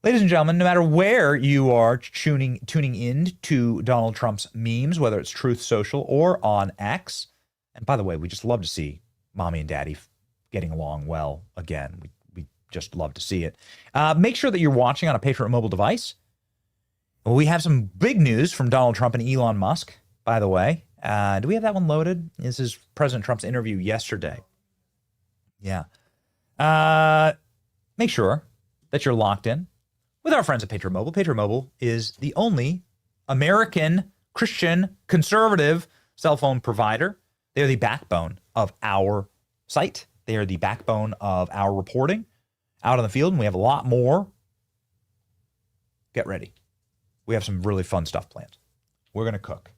Ladies and gentlemen, no matter where you are tuning in to Donald Trump's memes, whether it's Truth Social or on X, and by the way, we just love to see mommy and daddy getting along well again. We just love to see it. Make sure that you're watching on a Patriot mobile device. We have some big news from Donald Trump and Elon Musk, by the way. Do we have that one loaded? This is President Trump's interview yesterday. Yeah. Make sure that you're locked in with our friends at Patriot Mobile. Patriot Mobile is the only American Christian conservative cell phone provider. They're the backbone of our site. They are the backbone of our reporting out in the field, and we have a lot more. Get ready. We have some really fun stuff planned. We're going to cook.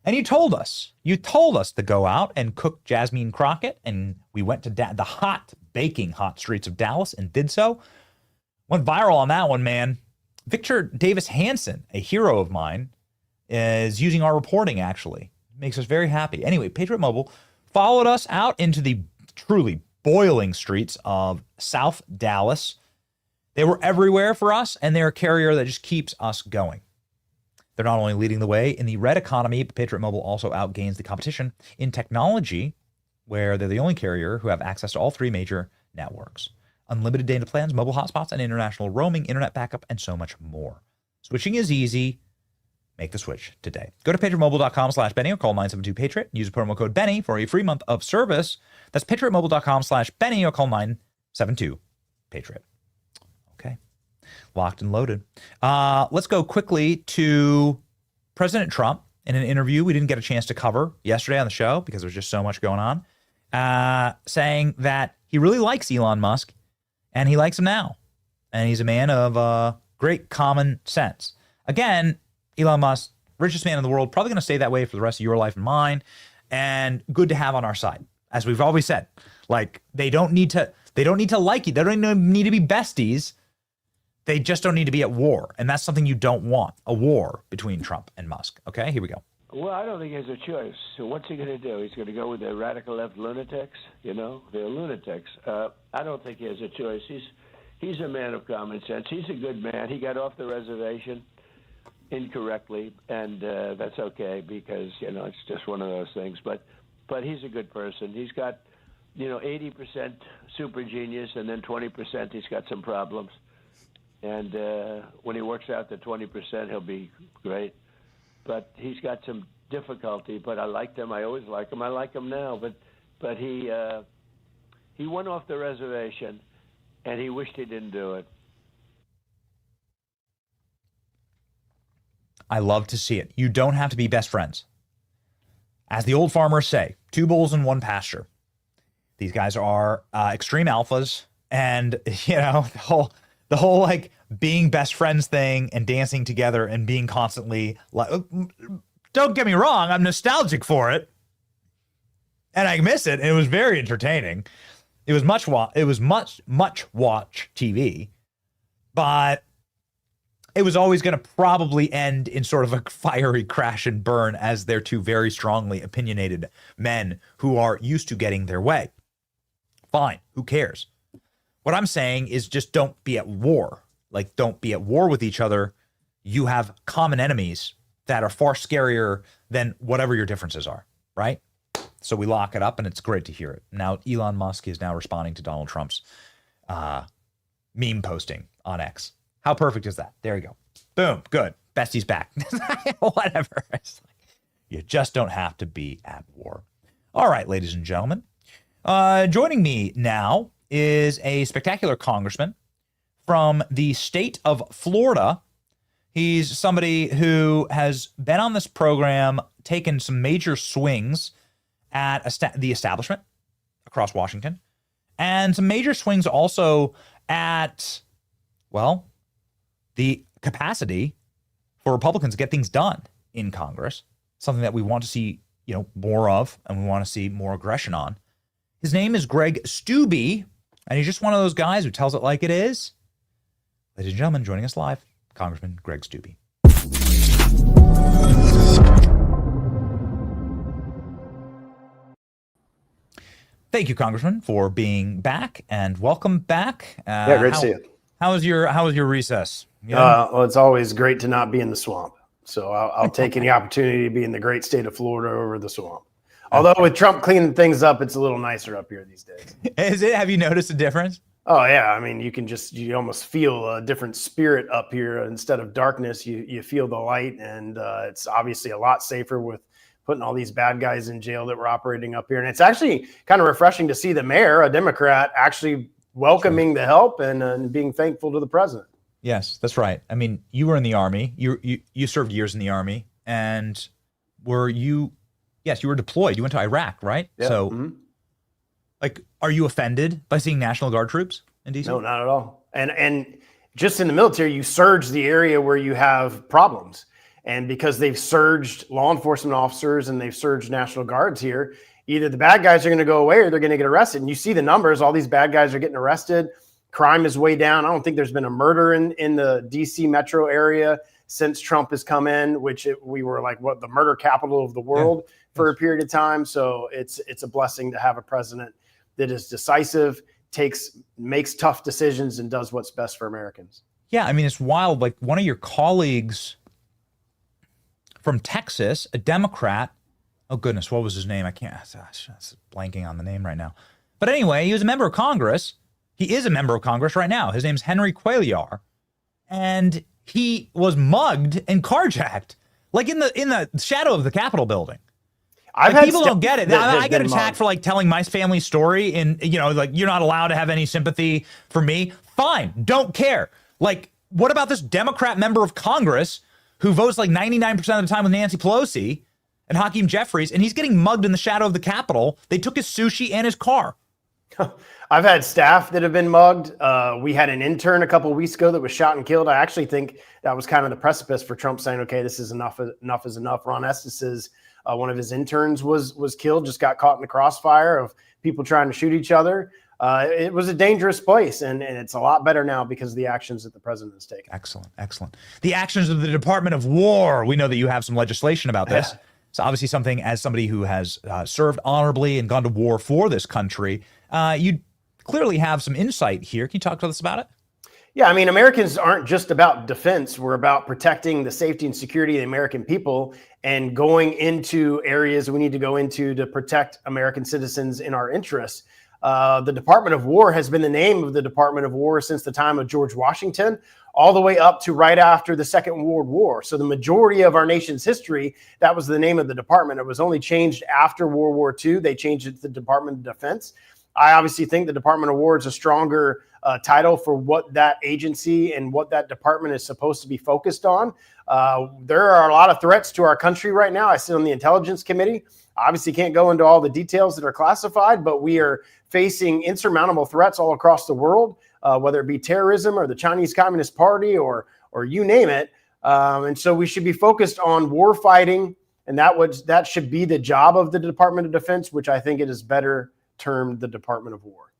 And you told us to go out and cook Jasmine Crockett, and we went to the baking hot streets of Dallas and did so. Went viral on that one, man. Victor Davis Hanson, a hero of mine, is using our reporting, actually. Makes us very happy. Anyway, Patriot Mobile followed us out into the truly boiling streets of South Dallas. They were everywhere for us, and they're a carrier that just keeps us going. They're not only leading the way in the red economy, but Patriot Mobile also outgains the competition in technology, where they're the only carrier who have access to all three major networks. Unlimited data plans, mobile hotspots, and international roaming, internet backup, and so much more. Switching is easy. Make the switch today. Go to patriotmobile.com/Benny or call 972-PATRIOT. Use promo code Benny for a free month of service. That's patriotmobile.com/Benny or call 972-PATRIOT. Okay. Locked and loaded. Let's go quickly to President Trump in an interview we didn't get a chance to cover yesterday on the show because there was just so much going on, saying that he really likes Elon Musk and he likes him now. And he's a man of great common sense. Again, Elon Musk, richest man in the world, probably going to stay that way for the rest of your life and mine, and good to have on our side. As we've always said, like they don't need to like you. They don't even need to be besties. They just don't need to be at war. And that's something you don't want, a war between Trump and Musk. Okay, here we go. Well, I don't think he has a choice. So what's he going to do? He's going to go with the radical left lunatics, you know? They're lunatics. I don't think he has a choice. He's a man of common sense. He's a good man. He got off the reservation incorrectly, and that's okay because, you know, it's just one of those things. But he's a good person. He's got, 80% super genius, and then 20% he's got some problems. And when he works out the 20%, he'll be great. But he's got some difficulty. But I liked him. I always like him. I like him now. But he went off the reservation, and he wished he didn't do it. I love to see it. You don't have to be best friends. As the old farmers say, 2 bulls in 1 pasture. These guys are extreme alphas, and the whole like being best friends thing and dancing together and being constantly like, don't get me wrong, I'm nostalgic for it. and I miss it. And it was very entertaining. It was much watch TV, but it was always going to probably end in sort of a fiery crash and burn, as they're two very strongly opinionated men who are used to getting their way. Fine, who cares? What I'm saying is just don't be at war. Like, don't be at war with each other. You have common enemies that are far scarier than whatever your differences are, right? So we lock it up, and it's great to hear it. Now, Elon Musk is now responding to Donald Trump's meme posting on X. How perfect is that? There you go. Boom. Good. Bestie's back. Whatever. You just don't have to be at war. All right, ladies and gentlemen. Joining me now is a spectacular congressman from the state of Florida. He's somebody who has been on this program, taken some major swings at the establishment across Washington, and some major swings also at, well, the capacity for Republicans to get things done in Congress, something that we want to see, more of, and we want to see more aggression on. His name is Greg Steube, and he's just one of those guys who tells it like it is. Ladies and gentlemen, joining us live, Congressman Greg Steube. Thank you, Congressman, for being back, and welcome back. Yeah, great to see you. How was your recess? Well, it's always great to not be in the swamp. So I'll take any opportunity to be in the great state of Florida over the swamp. Although with Trump cleaning things up, it's a little nicer up here these days. Is it? Have you noticed a difference? Oh, yeah. I mean, you almost feel a different spirit up here. Instead of darkness, you feel the light. And it's obviously a lot safer with putting all these bad guys in jail that were operating up here. And it's actually kind of refreshing to see the mayor, a Democrat, actually welcoming the help and being thankful to the president. Yes, that's right. I mean, you were in the Army. You served years in the Army. And you were deployed. You went to Iraq, right? Yeah. So, are you offended by seeing National Guard troops in D.C.? No, not at all. And just in the military, you surge the area where you have problems. And because they've surged law enforcement officers and they've surged National Guards here, either the bad guys are going to go away or they're going to get arrested. And you see the numbers. All these bad guys are getting arrested. Crime is way down. I don't think there's been a murder in the D.C. metro area since Trump has come in, we were like, the murder capital of the world for a period of time. So it's a blessing to have a president that is decisive, makes tough decisions, and does what's best for Americans. Yeah, I mean, it's wild. Like, one of your colleagues from Texas, a Democrat, oh goodness, what was his name? I can't, I'm blanking on the name right now. But anyway, he was a member of Congress. He is a member of Congress right now. His name's Henry Cuellar. And he was mugged and carjacked, like in the shadow of the Capitol building. People don't get it. I get attacked for telling my family story, and you're not allowed to have any sympathy for me. Fine, don't care. What about this Democrat member of Congress who votes 99% of the time with Nancy Pelosi and Hakeem Jeffries, and he's getting mugged in the shadow of the Capitol? They took his sushi and his car. I've had staff that have been mugged. We had an intern a couple of weeks ago that was shot and killed. I actually think that was kind of the precipice for Trump saying, okay, this is enough. Enough is enough. Ron Estes's one of his interns was killed, just got caught in the crossfire of people trying to shoot each other. It was a dangerous place, and it's a lot better now because of the actions that the president has taken. Excellent. The actions of the Department of War. We know that you have some legislation about this. It's obviously something, as somebody who has served honorably and gone to war for this country, you clearly have some insight here. Can you talk to us about it? Yeah, I mean, Americans aren't just about defense. We're about protecting the safety and security of the American people and going into areas we need to go into to protect American citizens in our interests. The Department of War has been the name of the Department of War since the time of George Washington, all the way up to right after the Second World War. So the majority of our nation's history, that was the name of the department. It was only changed after World War II. They changed it to the Department of Defense. I obviously think the Department of War is a stronger title for what that agency and what that department is supposed to be focused on. There are a lot of threats to our country right now. I sit on the Intelligence Committee. Obviously can't go into all the details that are classified, but we are facing insurmountable threats all across the world, whether it be terrorism or the Chinese Communist Party or you name it. And so we should be focused on war fighting And that should be the job of the Department of Defense, which I think it is better termed the Department of War.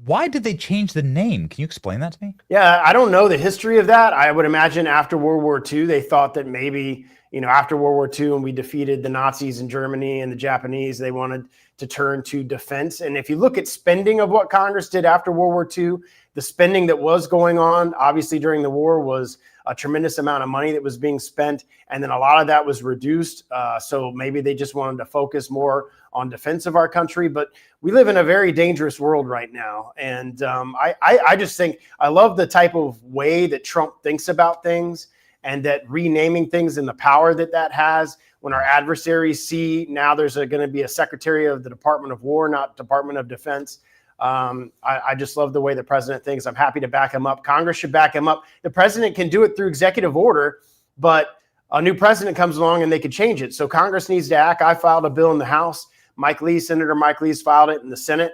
Why did they change the name? Can you explain that to me? Yeah, I don't know the history of that. I would imagine after World War II, they thought that maybe, after World War II and we defeated the Nazis in Germany and the Japanese, they wanted to turn to defense. And if you look at spending of what Congress did after World War II, the spending that was going on, obviously during the war, was a tremendous amount of money that was being spent. And then a lot of that was reduced. So maybe they just wanted to focus more on defense of our country. But we live in a very dangerous world right now. And I just think I love the type of way that Trump thinks about things, and that renaming things and the power that has. When our adversaries see now there's going to be a Secretary of the Department of War, not Department of Defense. I just love the way the president thinks. I'm happy to back him up. Congress should back him up. The president can do it through executive order, but a new president comes along and they could change it. So Congress needs to act. I filed a bill in the House. Senator Mike Lee's filed it in the Senate.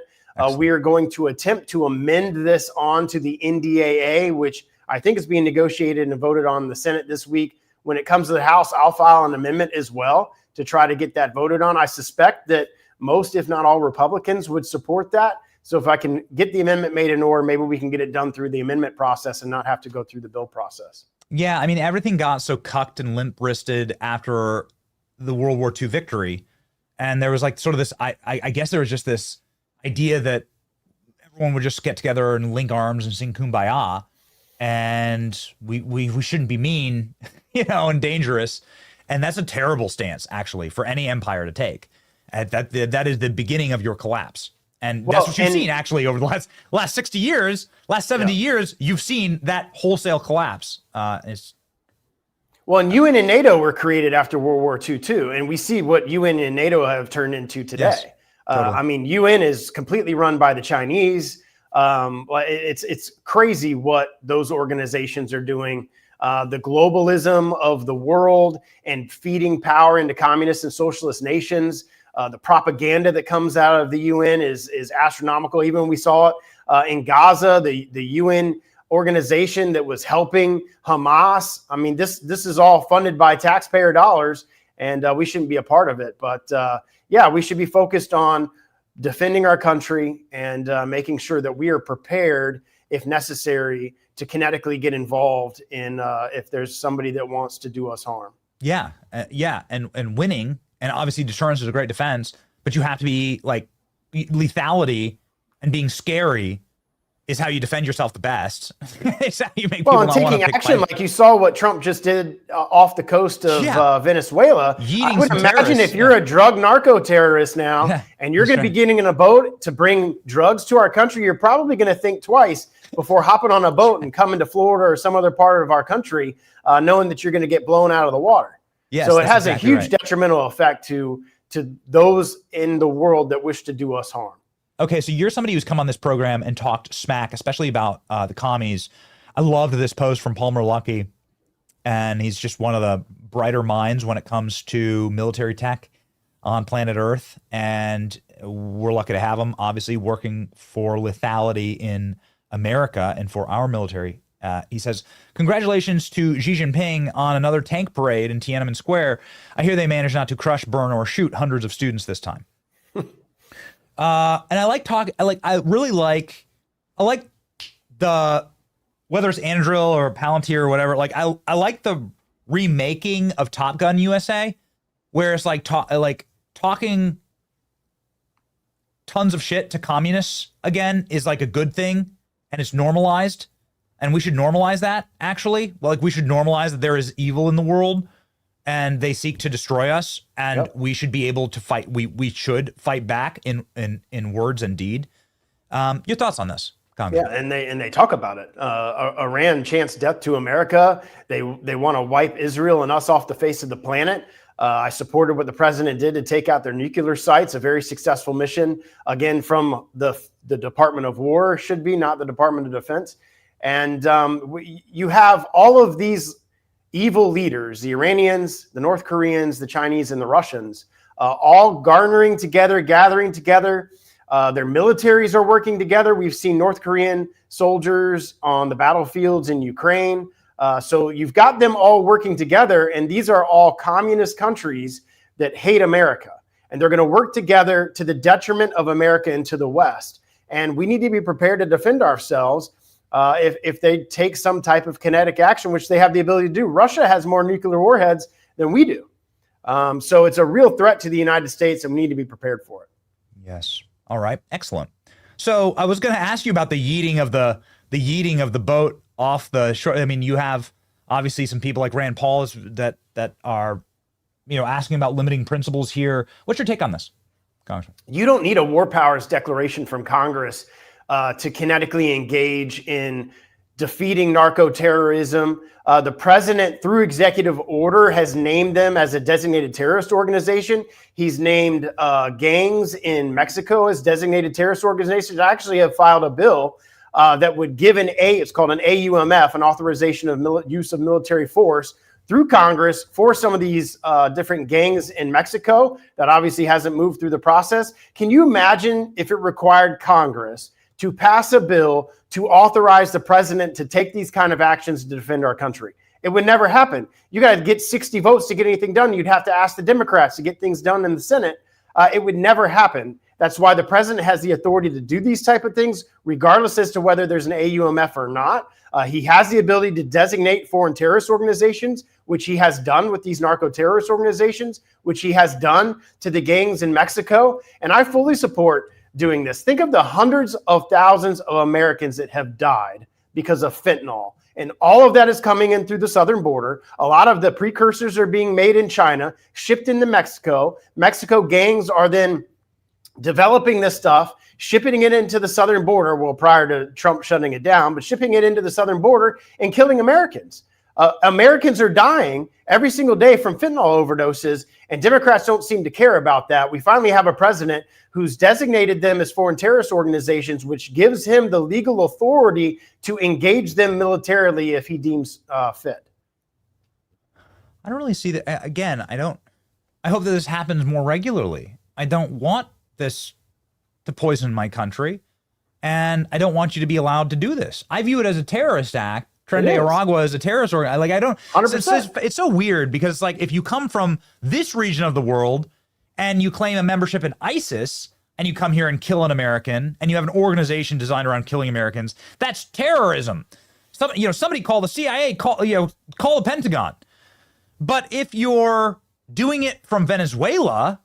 We are going to attempt to amend this on to the NDAA, which I think is being negotiated and voted on in the Senate this week. When it comes to the House, I'll file an amendment as well to try to get that voted on. I suspect that most, if not all, Republicans would support that. So if I can get the amendment made in order, maybe we can get it done through the amendment process and not have to go through the bill process. Yeah, I mean, everything got so cucked and limp-wristed after the World War II victory. And there was like sort of this, I guess there was just this idea that everyone would just get together and link arms and sing Kumbaya. And we shouldn't be mean, and dangerous. And that's a terrible stance, actually, for any empire to take. That is the beginning of your collapse. And that's what you've seen, actually, over the last 60 years, last 70 years, you've seen that wholesale collapse. And UN and NATO were created after World War II, too. And we see what UN and NATO have turned into today. Yes, totally. I mean, UN is completely run by the Chinese. It's crazy what those organizations are doing. The globalism of the world and feeding power into communist and socialist nations. The propaganda that comes out of the UN is astronomical. Even we saw it in Gaza, the UN organization that was helping Hamas. I mean, this is all funded by taxpayer dollars, and we shouldn't be a part of it. But we should be focused on defending our country and making sure that we are prepared, if necessary, to kinetically get involved in if there's somebody that wants to do us harm. Yeah, and winning. And obviously deterrence is a great defense, but you have to be like lethality and being scary is how you defend yourself the best. It's how you make people and taking action, like you saw what Trump just did off the coast of Venezuela. Yeeting I would imagine if you're a drug narco terrorist now and you're going to be getting in a boat to bring drugs to our country, you're probably going to think twice before hopping on a boat and coming to Florida or some other part of our country, knowing that you're going to get blown out of the water. Yes, so it has exactly a huge detrimental effect to those in the world that wish to do us harm. Okay, so you're somebody who's come on this program and talked smack, especially about the commies. I loved this post from Palmer Luckey, and he's just one of the brighter minds when it comes to military tech on planet Earth, and we're lucky to have him, obviously, working for lethality in America and for our military. He says, congratulations to Xi Jinping on another tank parade in Tiananmen Square. I hear they managed not to crush, burn, or shoot hundreds of students this time. And I really like the, whether it's Andril or Palantir or whatever, like I like the remaking of Top Gun USA, where it's like talking tons of shit to communists again is like a good thing and it's normalized. And we should normalize that, actually. Like, we should normalize that there is evil in the world and they seek to destroy us. And we should be able to fight. We should fight back in words and deed. Your thoughts on this, Congressman? Yeah, and they talk about it. Iran chants death to America. They want to wipe Israel and us off the face of the planet. I supported what the president did to take out their nuclear sites, a very successful mission, again, from the Department of War, should be, not the Department of Defense. And you have all of these evil leaders, the Iranians, the North Koreans, the Chinese, and the Russians, all gathering together. Their militaries are working together. We've seen North Korean soldiers on the battlefields in Ukraine. So you've got them all working together. And these are all communist countries that hate America, and they're going to work together to the detriment of America and to the West. And we need to be prepared to defend ourselves if they take some type of kinetic action, which they have the ability to do. Russia has more nuclear warheads than we do. So it's a real threat to the United States, and we need to be prepared for it. Yes. All right. Excellent. So I was going to ask you about the yeeting of the boat off the shore. I mean, you have obviously some people like Rand Paul that are, asking about limiting principles here. What's your take on this, Congressman? You don't need a war powers declaration from Congress to kinetically engage in defeating narco-terrorism. The president, through executive order, has named them as a designated terrorist organization. He's named gangs in Mexico as designated terrorist organizations. I actually have filed a bill that would give it's called an AUMF, an authorization of use of military force, through Congress for some of these different gangs in Mexico that obviously hasn't moved through the process. Can you imagine if it required Congress to pass a bill to authorize the president to take these kind of actions to defend our country? It would never happen. You got to get 60 votes to get anything done. You'd have to ask the Democrats to get things done in the Senate. It would never happen. That's why the president has the authority to do these type of things, regardless as to whether there's an AUMF or not. He has the ability to designate foreign terrorist organizations, which he has done with these narco-terrorist organizations, which he has done to the gangs in Mexico. And I fully support doing this. Think of the hundreds of thousands of Americans that have died because of fentanyl. And all of that is coming in through the southern border. A lot of the precursors are being made in China, shipped into Mexico. Mexico gangs are then developing this stuff, shipping it into the southern border, well, prior to Trump shutting it down, but shipping it into the southern border and killing Americans. Americans are dying every single day from fentanyl overdoses, and Democrats don't seem to care about that. We finally have a president who's designated them as foreign terrorist organizations, which gives him the legal authority to engage them militarily if he deems fit. I don't really see that. Again, I hope that this happens more regularly. I don't want this to poison my country, and I don't want you to be allowed to do this. I view it as a terrorist act. Tren de Aragua is a terrorist organ. Like, I don't. 100%. It's so weird because, like, if you come from this region of the world and you claim a membership in ISIS and you come here and kill an American and you have an organization designed around killing Americans, that's terrorism. Somebody call the CIA, call the Pentagon. But if you're doing it from Venezuela,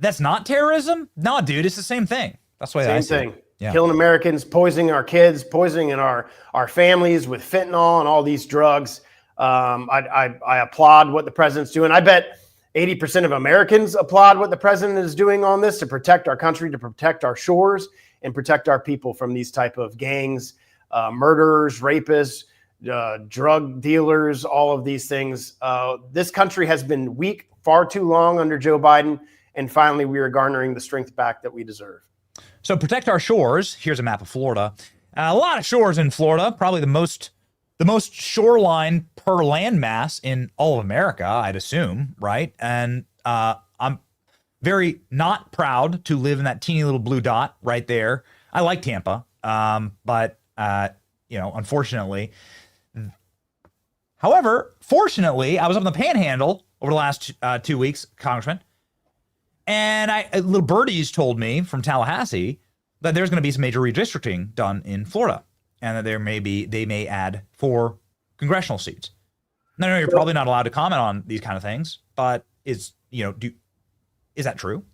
that's not terrorism? No, dude, it's the same thing. That's the way I see it. Yeah. Killing Americans, poisoning our kids, poisoning our families with fentanyl and all these drugs. I applaud what the president's doing. I bet 80% of Americans applaud what the president is doing on this to protect our country, to protect our shores, and protect our people from these type of gangs, murderers, rapists, drug dealers, all of these things. This country has been weak far too long under Joe Biden, and finally we are garnering the strength back that we deserve. So protect our shores. Here's a map of Florida. A lot of shores in Florida, probably the most shoreline per landmass in all of America, I'd assume, right? And I'm very not proud to live in that teeny little blue dot right there. I like Tampa, but unfortunately. However, fortunately, I was up in the Panhandle over the last 2 weeks, Congressman. And little birdies told me from Tallahassee that there's going to be some major redistricting done in Florida, and that they may add 4 congressional seats. Now, I know you're probably not allowed to comment on these kind of things, but is that true?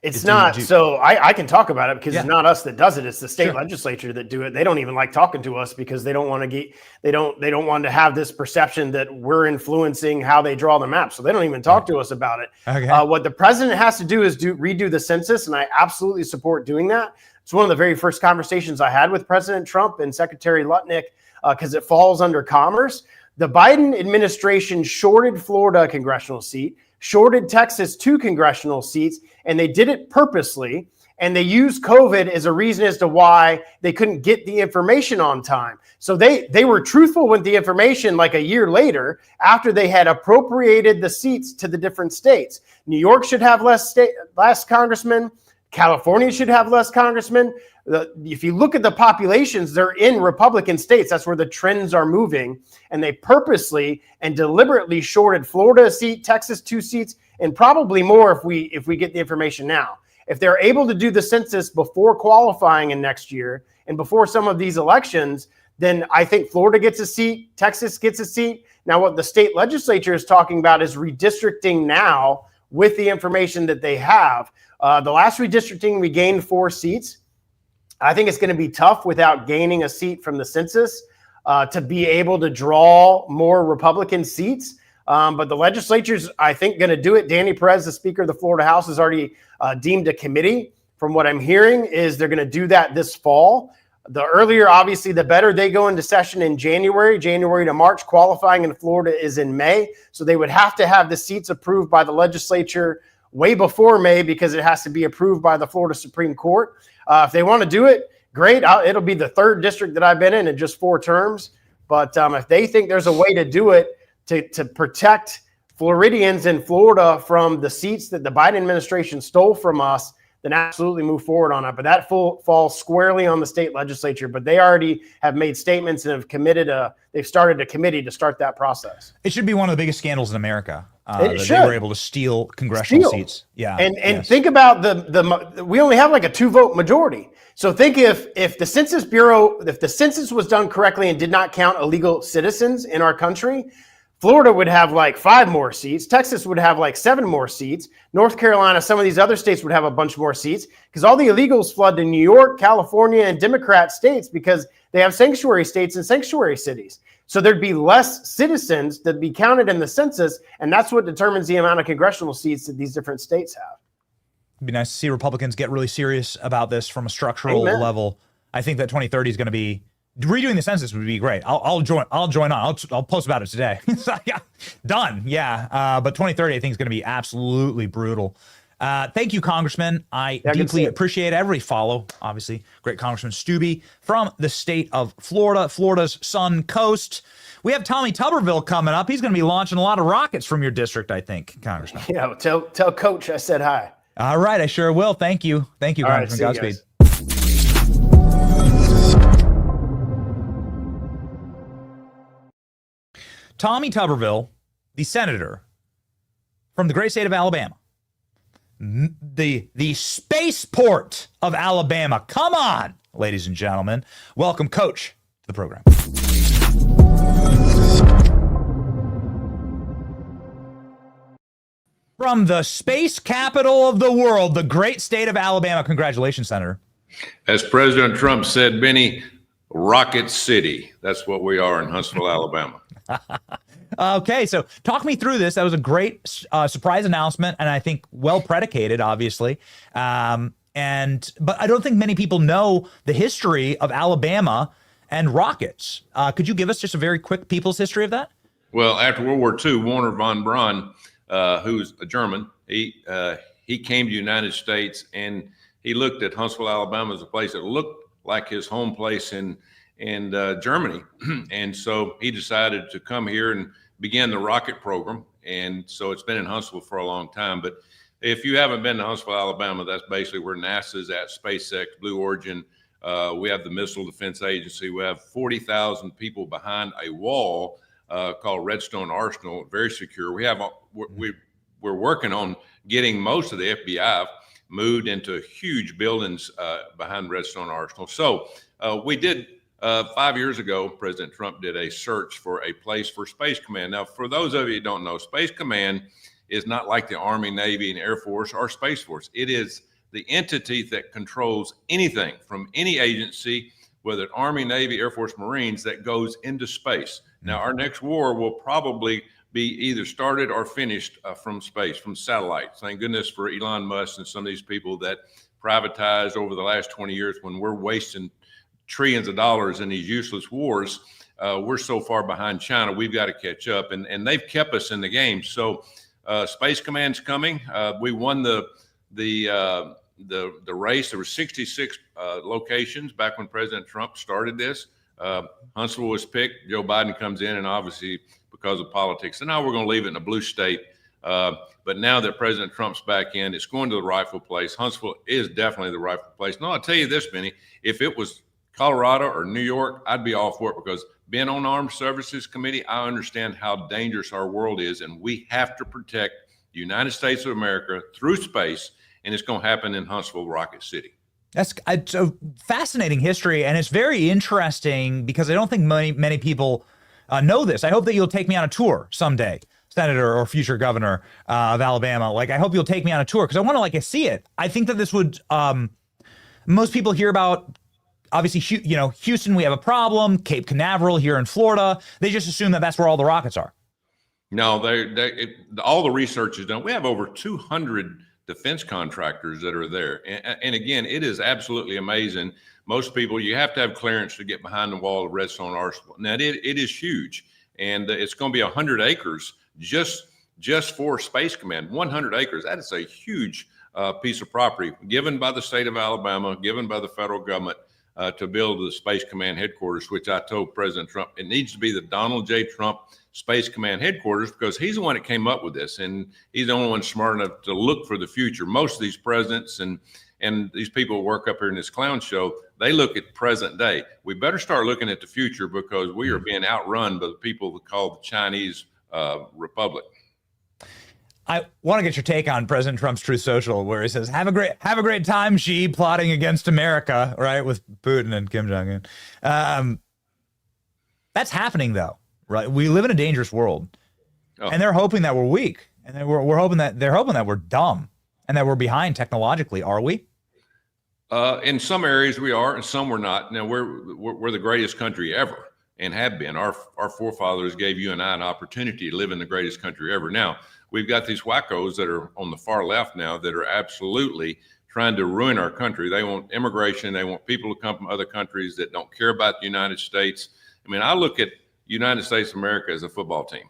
It's not. So I can talk about it because it's not us that does it. It's the state legislature that do it. They don't even like talking to us because they don't want to have this perception that we're influencing how they draw the map. So they don't even talk to us about it. Okay. What the president has to do is redo the census, and I absolutely support doing that. It's one of the very first conversations I had with President Trump and Secretary Lutnick because it falls under commerce. The Biden administration shorted Florida a congressional seat, shorted Texas 2 congressional seats, and they did it purposely. And they used COVID as a reason as to why they couldn't get the information on time. So they were truthful with the information like a year later after they had appropriated the seats to the different states. New York should have less congressmen. California should have less congressmen. If you look at the populations, they're in Republican states. That's where the trends are moving. And they purposely and deliberately shorted Florida a seat, Texas 2 seats, and probably more if we get the information now. If they're able to do the census before qualifying in next year and before some of these elections, then I think Florida gets a seat, Texas gets a seat. Now, what the state legislature is talking about is redistricting now with the information that they have. The last redistricting, we gained 4 seats. I think it's going to be tough without gaining a seat from the census to be able to draw more Republican seats. But the legislature's, I think, going to do it. Danny Perez, the Speaker of the Florida House, has already deemed a committee. From what I'm hearing is they're going to do that this fall. The earlier, obviously, the better. They go into session in January to March. Qualifying in Florida is in May. So they would have to have the seats approved by the legislature way before May because it has to be approved by the Florida Supreme Court. If they want to do it, great. It'll be the 3rd district that I've been in just 4 terms. But if they think there's a way to do it to protect Floridians in Florida from the seats that the Biden administration stole from us, then absolutely move forward on it. But that falls squarely on the state legislature. But they already have made statements and have they've started a committee to start that process. It should be one of the biggest scandals in America. That they were able to steal congressional seats. Yeah. And think about we only have like a 2-vote majority. So think if the Census Bureau, if the census was done correctly and did not count illegal citizens in our country, Florida would have like 5 more seats. Texas would have like 7 more seats. North Carolina, some of these other states would have a bunch more seats because all the illegals flood to New York, California, and Democrat states because they have sanctuary states and sanctuary cities. So there'd be less citizens that'd be counted in the census, and that's what determines the amount of congressional seats that these different states have. It'd be nice to see Republicans get really serious about this from a structural level. I think that 2030 is going to be redoing the census would be great. I'll join on. I'll post about it today. Yeah, done. Yeah. But 2030, I think, is going to be absolutely brutal. Thank you, Congressman. I deeply appreciate every follow. Obviously, great Congressman Stubbe from the state of Florida, Florida's Sun Coast. We have Tommy Tuberville coming up. He's going to be launching a lot of rockets from your district, I think, Congressman. Yeah, well, tell Coach I said hi. All right, I sure will. Thank you. Thank you, Congressman. Godspeed. Tommy Tuberville, the senator from the great state of Alabama, the spaceport of Alabama. Come on, ladies and gentlemen. Welcome, Coach, to the program. From the space capital of the world, the great state of Alabama. Congratulations, Senator. As President Trump said, Benny, Rocket City. That's what we are in Huntsville, Alabama. Okay, so talk me through this. That was a great surprise announcement, and I think well predicated, obviously. But I don't think many people know the history of Alabama and rockets. Could you give us just a very quick people's history of that? Well, after World War II, Werner von Braun, who's a German, he came to the United States, and he looked at Huntsville, Alabama as a place that looked like his home place in Germany. And so he decided to come here and begin the rocket program. And so it's been in Huntsville for a long time. But if you haven't been to Huntsville, Alabama, that's basically where NASA's at, SpaceX, Blue Origin. We have the Missile Defense Agency. We have 40,000 people behind a wall called Redstone Arsenal, very secure. We're working on getting most of the FBI moved into huge buildings behind Redstone Arsenal. So we did 5 years ago, President Trump did a search for a place for Space Command. Now, for those of you who don't know, Space Command is not like the Army, Navy, and Air Force or Space Force. It is the entity that controls anything from any agency, whether it's Army, Navy, Air Force, Marines, that goes into space. Now, our next war will probably be either started or finished from space, from satellites. Thank goodness for Elon Musk and some of these people that privatized over the last 20 years when we're wasting trillions of dollars in these useless wars. We're so far behind China, we've got to catch up, and they've kept us in the game. So Space Command's coming. We won the race. There were 66 locations back when President Trump started this. Huntsville was picked. Joe Biden comes in, and obviously because of politics. And now we're going to leave it in a blue state. But now that President Trump's back in, it's going to the rightful place. Huntsville is definitely the rightful place. No, I'll tell you this, Benny, if it was Colorado or New York, I'd be all for it, because being on Armed Services Committee, I understand how dangerous our world is, and we have to protect the United States of America through space, and it's going to happen in Huntsville, Rocket City. That's a fascinating history, and it's very interesting because I don't think many people know this. I hope that you'll take me on a tour someday, Senator or future governor of Alabama. Like, I hope you'll take me on a tour because I want to see it. I think that this would. Most people hear about, obviously, Houston. We have a problem. Cape Canaveral here in Florida. They just assume that that's where all the rockets are. No, all the research is done. We have over 200 defense contractors that are there. And again, it is absolutely amazing. Most people, you have to have clearance to get behind the wall of Redstone Arsenal. Now, it is huge, and it's going to be 100 acres just for Space Command. 100 acres, that is a huge piece of property given by the state of Alabama, given by the federal government to build the Space Command headquarters, which I told President Trump, it needs to be the Donald J. Trump Space Command headquarters because he's the one that came up with this, and he's the only one smart enough to look for the future. Most of these presidents and these people who work up here in this clown show, they look at present day. We better start looking at the future because we are being outrun by the people that call the Chinese Republic. I want to get your take on President Trump's Truth Social, where he says, "Have a great time, Xi, plotting against America," right, with Putin and Kim Jong-un. That's happening, though, right? We live in a dangerous world, and they're hoping that we're weak, and they're hoping that we're dumb, and that we're behind technologically. Are we? In some areas we are, and some we're not. Now we're the greatest country ever, and have been. Our forefathers gave you and I an opportunity to live in the greatest country ever. Now we've got these wackos that are on the far left now that are absolutely trying to ruin our country. They want immigration. They want people to come from other countries that don't care about the United States. I mean, I look at United States of America as a football team.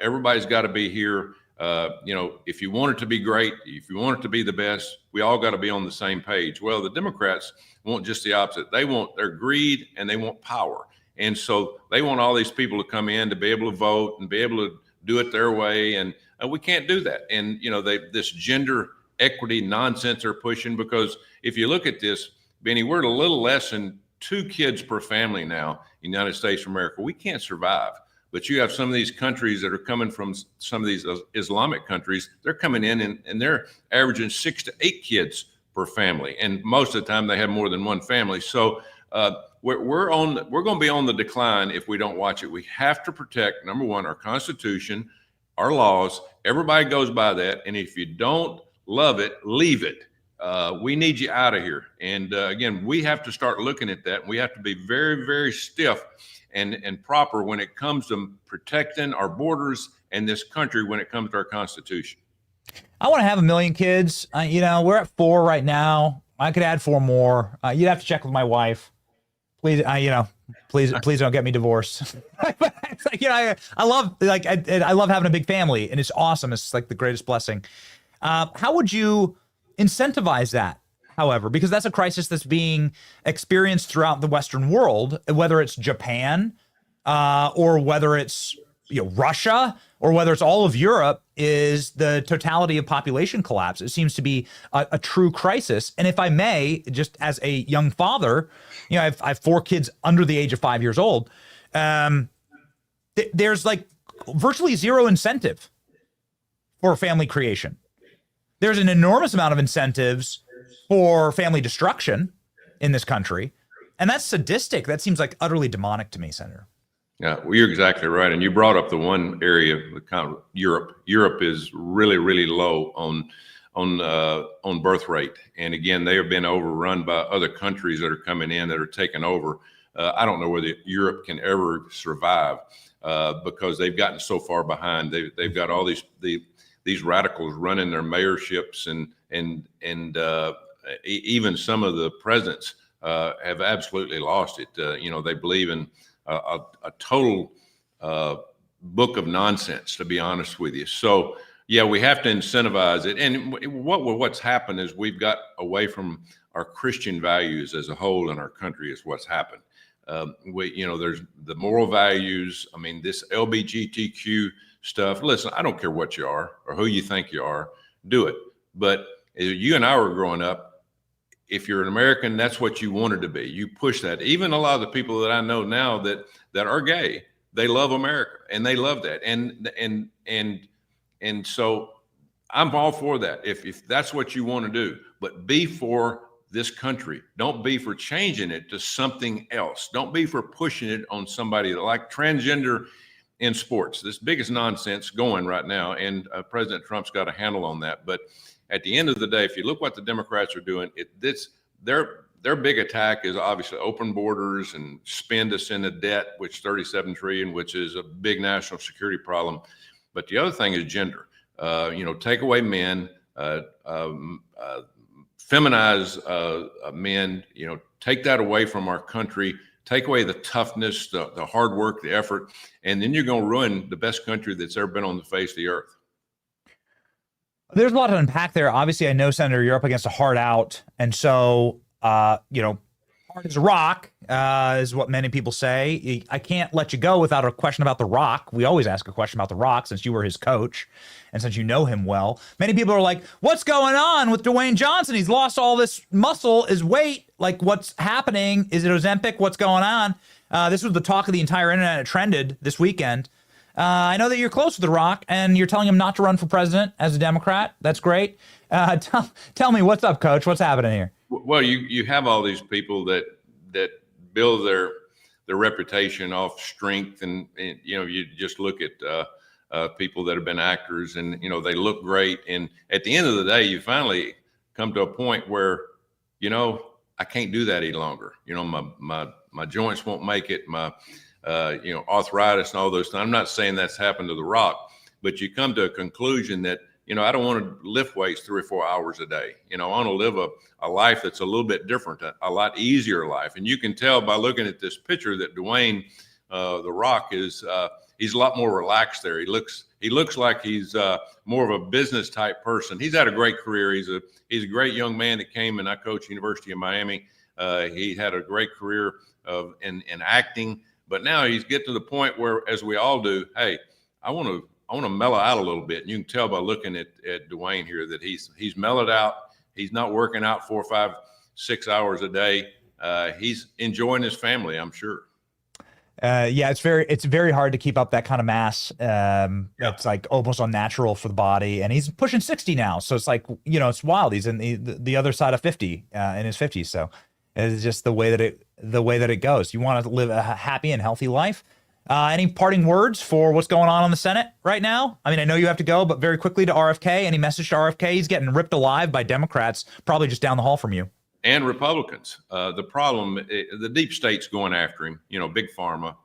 Everybody's got to be here. If you want it to be great, if you want it to be the best, we all got to be on the same page. Well, the Democrats want just the opposite. They want their greed and they want power. And so they want all these people to come in to be able to vote and be able to do it their way. And we can't do that. And, this gender equity nonsense they're pushing, because if you look at this, Benny, we're at a little less than 2 kids per family now in the United States of America. We can't survive. But you have some of these countries that are coming from some of these Islamic countries. They're coming in and they're averaging 6 to 8 kids per family. And most of the time they have more than one family. So we're going to be on the decline if we don't watch it. We have to protect, number one, our Constitution, our laws. Everybody goes by that. And if you don't love it, leave it. We need you out of here. And again, we have to start looking at that. We have to be very, very stiff and proper when it comes to protecting our borders and this country when it comes to our Constitution. I want to have 1 million kids. We're at 4 right now. I could add 4 more. You'd have to check with my wife. Please, please don't get me divorced. It's like, I love having a big family, and it's awesome. It's like the greatest blessing. How would you incentivize that? However, because that's a crisis that's being experienced throughout the Western world, whether it's Japan or whether it's Russia or whether it's all of Europe, is the totality of population collapse. It seems to be a true crisis. And if I may, just as a young father, I have 4 kids under the age of 5 years old. There's like virtually zero incentive for family creation. There's an enormous amount of incentives for family destruction in this country. And that's sadistic. That seems like utterly demonic to me, Senator. Yeah, well, you're exactly right. And you brought up the one area, Europe. Europe is really, really low on birth rate. And again, they have been overrun by other countries that are coming in that are taking over. I don't know whether Europe can ever survive because they've gotten so far behind. They've got all these radicals running their mayorships and even some of the presidents have absolutely lost it. They believe in a total book of nonsense, to be honest with you. So, yeah, we have to incentivize it. And what's happened is we've got away from our Christian values as a whole in our country is what's happened. There's the moral values. I mean, this LGBTQ stuff. Listen, I don't care what you are or who you think you are, do it. But you and I were growing up, if you're an American, that's what you wanted to be. You push that. Even a lot of the people that I know now that are gay, they love America and they love that. And so I'm all for that. If that's what you want to do, but be for this country. Don't be for changing it to something else. Don't be for pushing it on somebody like transgender in sports. This biggest nonsense going right now, and President Trump's got a handle on that. But at the end of the day, if you look what the Democrats are doing, their big attack is obviously open borders and spend us into debt, which 37 trillion, which is a big national security problem. But the other thing is gender. Take away men, feminize men. Take that away from our country. Take away the toughness, the hard work, the effort, and then you're going to ruin the best country that's ever been on the face of the earth. There's a lot to unpack there. Obviously, I know, Senator, you're up against a hard out. And so, hard as a rock is what many people say. I can't let you go without a question about The Rock. We always ask a question about The Rock since you were his coach and since you know him well. Many people are like, what's going on with Dwayne Johnson? He's lost all this muscle, his weight. Like, what's happening? Is it Ozempic? What's going on? This was the talk of the entire internet. It trended this weekend. I know that you're close with The Rock, and you're telling him not to run for president as a Democrat. That's great. Tell me, what's up, Coach? What's happening here? Well, you have all these people that build their reputation off strength, and you just look at people that have been actors, and they look great, and at the end of the day, you finally come to a point where I can't do that any longer. My joints won't make it. My arthritis and all those things. I'm not saying that's happened to The Rock, but you come to a conclusion that, I don't want to lift weights 3 or 4 hours a day. I want to live a life that's a little bit different, a lot easier life. And you can tell by looking at this picture that Dwayne, The Rock, he's a lot more relaxed there. He looks like he's more of a business type person. He's had a great career. He's a great young man that came, and I coach University of Miami. He had a great career in acting. But now he's getting to the point where, as we all do, hey, I want to mellow out a little bit. And you can tell by looking at Dwayne here that he's mellowed out. He's not working out 4, 5, 6 hours a day. He's enjoying his family, I'm sure. Yeah, it's very hard to keep up that kind of mass. It's like almost unnatural for the body, and he's pushing 60 now. So it's like, it's wild. He's in the other side of 50, in his 50s. So it's just the way that it goes. You want to live a happy and healthy life. Any parting words for what's going on in the Senate right now? I mean, I know you have to go, but very quickly to RFK. Any message to RFK? He's getting ripped alive by Democrats, probably just down the hall from you. And Republicans. The problem, the deep state's going after him. Big pharma,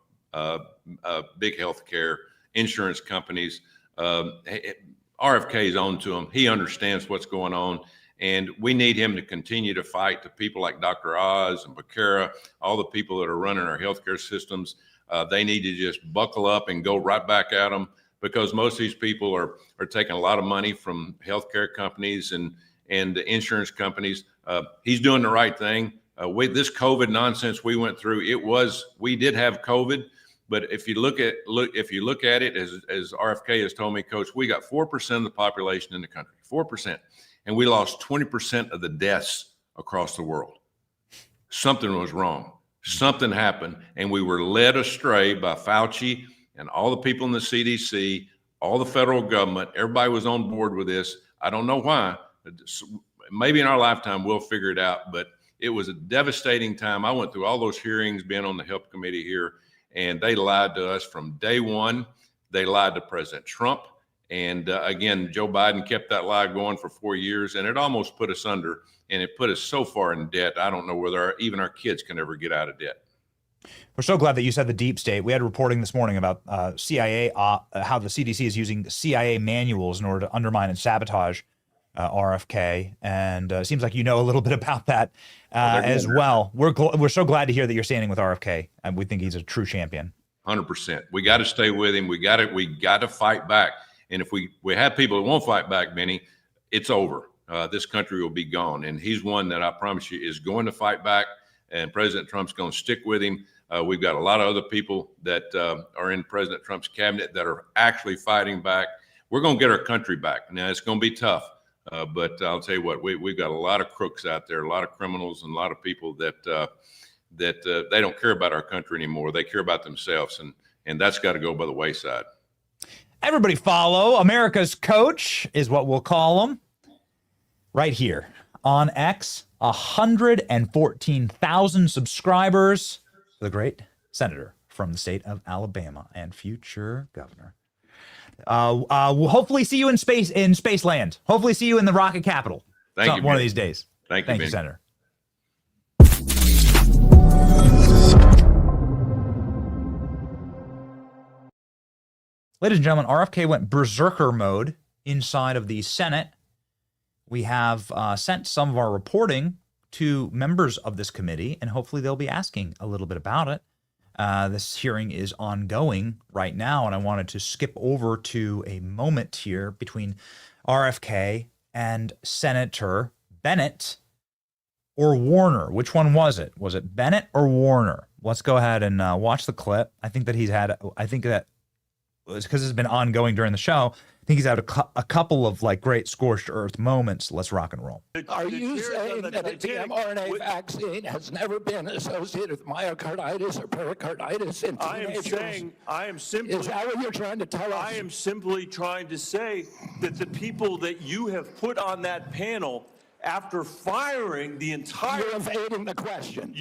big healthcare, insurance companies. RFK's on to him. He understands what's going on. And we need him to continue to fight the people like Dr. Oz and Becerra, all the people that are running our healthcare systems. They need to just buckle up and go right back at them, because most of these people are taking a lot of money from healthcare companies and the insurance companies. He's doing the right thing. With this COVID nonsense we went through, we did have COVID, but if you look at it, as RFK has told me, Coach, we got 4% of the population in the country, 4%. And we lost 20% of the deaths across the world. Something was wrong. Something happened, and we were led astray by Fauci and all the people in the CDC, all the federal government. Everybody was on board with this. I don't know why. Maybe in our lifetime we'll figure it out, but it was a devastating time. I went through all those hearings, being on the Health Committee here, and they lied to us from day one. They lied to President Trump. And again, Joe Biden kept that lie going for 4 years, and it almost put us under, and it put us so far in debt. I don't know whether even our kids can ever get out of debt. We're so glad that you said the deep state. We had reporting this morning about CIA, how the CDC is using CIA manuals in order to undermine and sabotage RFK. And it seems like you know a little bit about that as well. We're so glad to hear that you're standing with RFK, and we think he's a true champion. 100%. We got to stay with him. We got to fight back. And if we have people that won't fight back, Benny, it's over. This country will be gone. And he's one that I promise you is going to fight back. And President Trump's going to stick with him. We've got a lot of other people that are in President Trump's cabinet that are actually fighting back. We're going to get our country back. Now, it's going to be tough. But I'll tell you what, we've got a lot of crooks out there, a lot of criminals, and a lot of people that they don't care about our country anymore. They care about themselves. And that's got to go by the wayside. everybody follow America's coach is what we'll call him right here on X. 114,000 subscribers for the great senator from the state of Alabama and future governor. We'll hopefully see you in Spaceland. Hopefully see you in the rocket capital. Thank you, one of Ben. these days. Thank you, Ben. Senator. Ladies and gentlemen, RFK went berserker mode inside of the Senate. We have sent some of our reporting to members of this committee, and hopefully they'll be asking a little bit about it. This hearing is ongoing right now, and I wanted to skip over to a moment here between RFK and Senator Bennett or Warner. Which one was it? Was it Bennett or Warner? Let's go ahead and watch the clip. I think that because it's been ongoing during the show. I think he's had a couple of like great scorched earth moments. Let's rock and roll. Are you saying that the mRNA vaccine has never been associated with myocarditis or pericarditis in teenagers? I am simply. Is that what you're trying to tell us? I am simply trying to say that the people that you have put on that panel, after firing the entire. You're evading the question.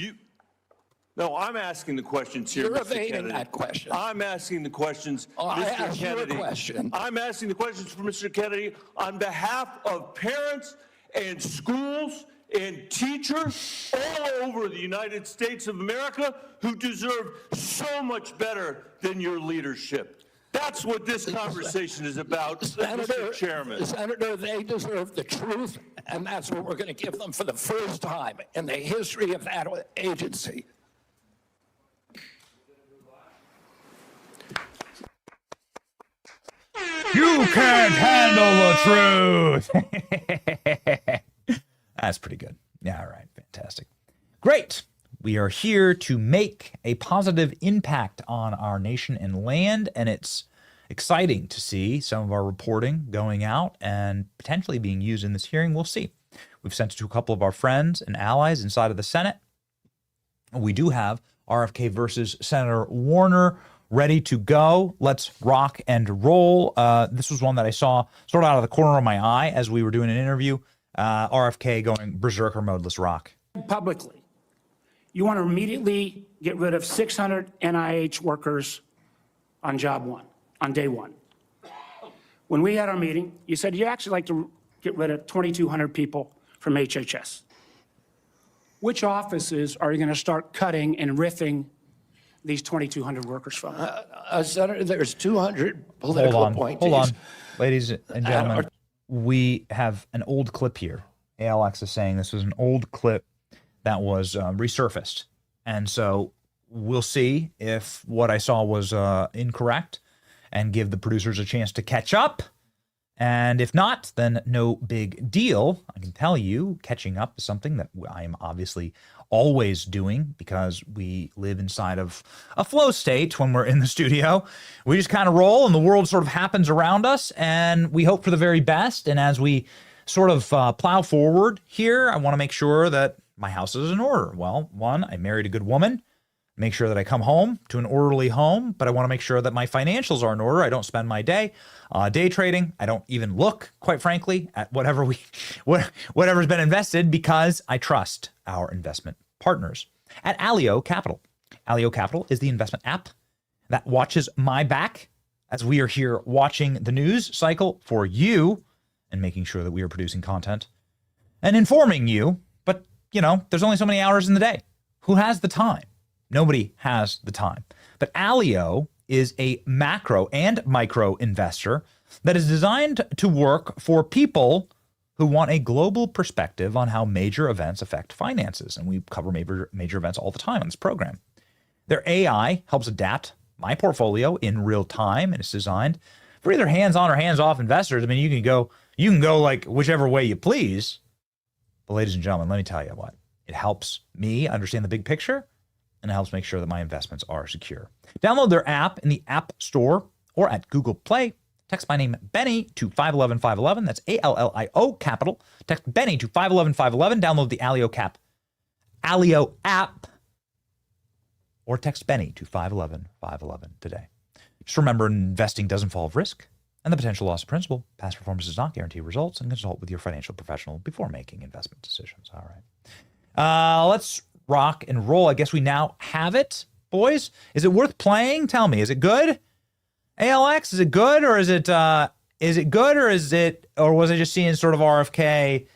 No, I'm asking the questions here, You're Mr. evading Kennedy. that question. I'm asking the questions, I Mr. asked you a Kennedy. question. I'm asking the questions for Mr. Kennedy on behalf of parents and schools and teachers all over the United States of America who deserve so much better than your leadership. That's what this conversation is about, Mr. Chairman. Senator, they deserve the truth, and that's what we're going to give them for the first time in the history of that agency. You can't handle the truth. That's pretty good. Yeah, all right. Fantastic. Great. We are here to make a positive impact on our nation and land, and it's exciting to see some of our reporting going out and potentially being used in this hearing. We'll see. We've sent it to a couple of our friends and allies inside of the Senate. We do have RFK versus Senator Warner ready to go. Let's rock and roll. This was one that I saw sort of out of the corner of my eye as we were doing an interview. RFK going berserker mode. Let's rock. Publicly, you want to immediately get rid of 600 NIH workers on job one, on day one. When we had our meeting, you said you actually like to get rid of 2,200 people from HHS. Which offices are you going to start cutting and riffing these 2,200 workers from? Senator, there's 200 political appointees. Hold on, ladies and gentlemen. We have an old clip here. ALX is saying this was an old clip that was resurfaced. And so we'll see if what I saw was incorrect and give the producers a chance to catch up. And if not, then no big deal. I can tell you, catching up is something that I am obviously always doing because we live inside of a flow state when we're in the studio. We just kind of roll and the world sort of happens around us and we hope for the very best. And as we sort of plow forward here, I want to make sure that my house is in order. Well, one, I married a good woman. Make sure that I come home to an orderly home, but I want to make sure that my financials are in order. I don't spend my day day trading. I don't even look, quite frankly, at whatever's been invested because I trust our investment partners at Allio Capital. Allio Capital is the investment app that watches my back as we are here watching the news cycle for you and making sure that we are producing content and informing you. But, you know, there's only so many hours in the day. Who has the time? Nobody has the time. But Allio is a macro and micro investor that is designed to work for people who want a global perspective on how major events affect finances. And we cover major events all the time on this program. Their AI helps adapt my portfolio in real time, and it's designed for either hands-on or hands-off investors. I mean, you can go like whichever way you please. But ladies and gentlemen, let me tell you what. It helps me understand the big picture, and it helps make sure that my investments are secure. Download their app in the App Store or at Google Play. Text my name, Benny, to 511-511. That's A-L-L-I-O capital. Text Benny to 511-511. Download the Allio app. Or text Benny to 511-511 today. Just remember, investing does involve risk. and the potential loss of principal. Past performance does not guarantee results, and consult with your financial professional before making investment decisions. All right. Let's rock and roll. I guess we now have it, boys. Is it worth playing? Tell me, is it good? ALX, is it good, or is it good, or was I just seeing sort of RFK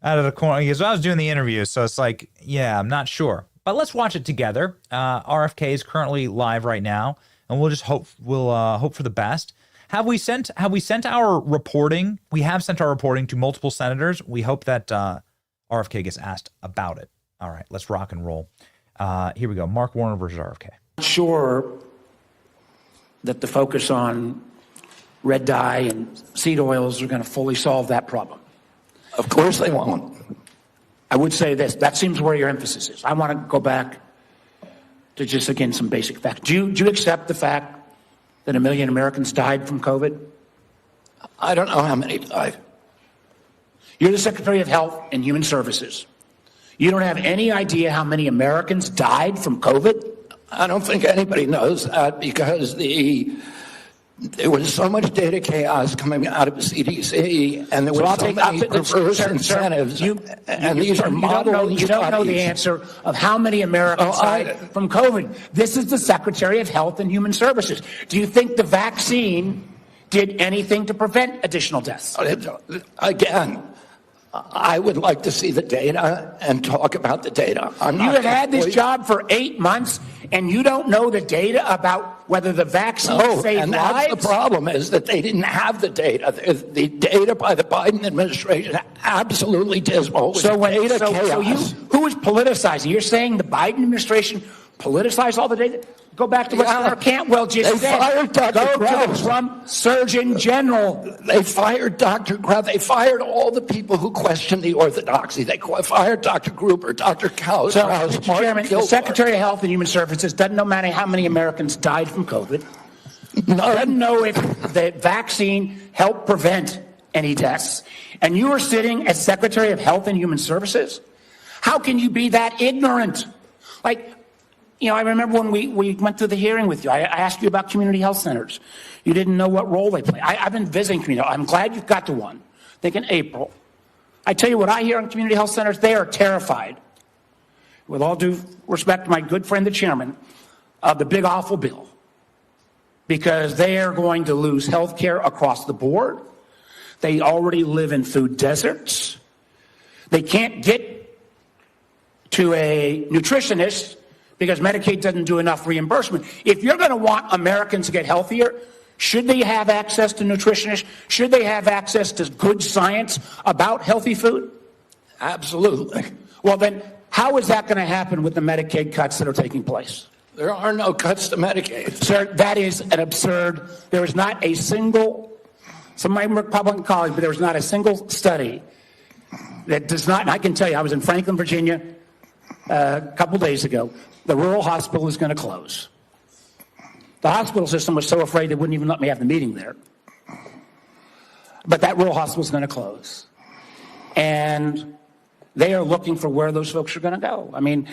out of the corner? Because I was doing the interview, so it's like, yeah, I'm not sure. But let's watch it together. RFK is currently live right now, and we'll just hope hope for the best. Have we sent our reporting? We have sent our reporting to multiple senators. We hope that RFK gets asked about it. All right, let's rock and roll. Here we go. Mark Warner versus RFK. Sure that the focus on red dye and seed oils are going to fully solve that problem. Of course they won't. I would say this, that seems where your emphasis is. I want to go back to just, again, some basic facts. Do you accept the fact that 1 million Americans died from COVID? I don't know how many died. You're the Secretary of Health and Human Services. You don't have any idea how many Americans died from COVID? I don't think anybody knows that because there was so much data chaos coming out of the CDC, and there was so many perverse incentives. And these are modeled You don't know the answer of how many Americans died from COVID. This is the Secretary of Health and Human Services. Do you think the vaccine did anything to prevent additional deaths? Again, I would like to see the data and talk about the data. You have had this job for 8 months, and you don't know the data about whether the vaccine saved and lives? that's the problem, is that they didn't have the data. The data by the Biden administration absolutely dismal. So who is politicizing? You're saying the Biden administration politicized all the data? Go back to what Senator Cantwell just said. Fired Dr. Go Krause. to the Trump Surgeon General. They fired Dr. Krause. They fired all the people who questioned the orthodoxy. They fired Dr. Gruber, Dr. Krause. So, Mr. Chairman, the Secretary of Health and Human Services doesn't know how many Americans died from COVID. Doesn't know if the vaccine helped prevent any deaths. And you are sitting as Secretary of Health and Human Services? How can you be that ignorant? I remember when we went through the hearing with you, I asked you about community health centers. You didn't know what role they play. I've been visiting community. I'm glad you've got to one. I think in April. I tell you what I hear on community health centers, they are terrified, with all due respect to my good friend, the chairman, of the big awful bill, because they are going to lose health care across the board. They already live in food deserts. They can't get to a nutritionist because Medicaid doesn't do enough reimbursement. If you're going to want Americans to get healthier, should they have access to nutritionists? Should they have access to good science about healthy food? Absolutely. Well, then how is that going to happen with the Medicaid cuts that are taking place? There are no cuts to Medicaid. Sir, that is an absurd. There is not a single, some of my Republican colleagues, but there is not a single study that does not, and I can tell you, I was in Franklin, Virginia a couple days ago. The rural hospital is going to close. The hospital system was so afraid they wouldn't even let me have the meeting there. But that rural hospital is going to close. And they are looking for where those folks are going to go. I mean,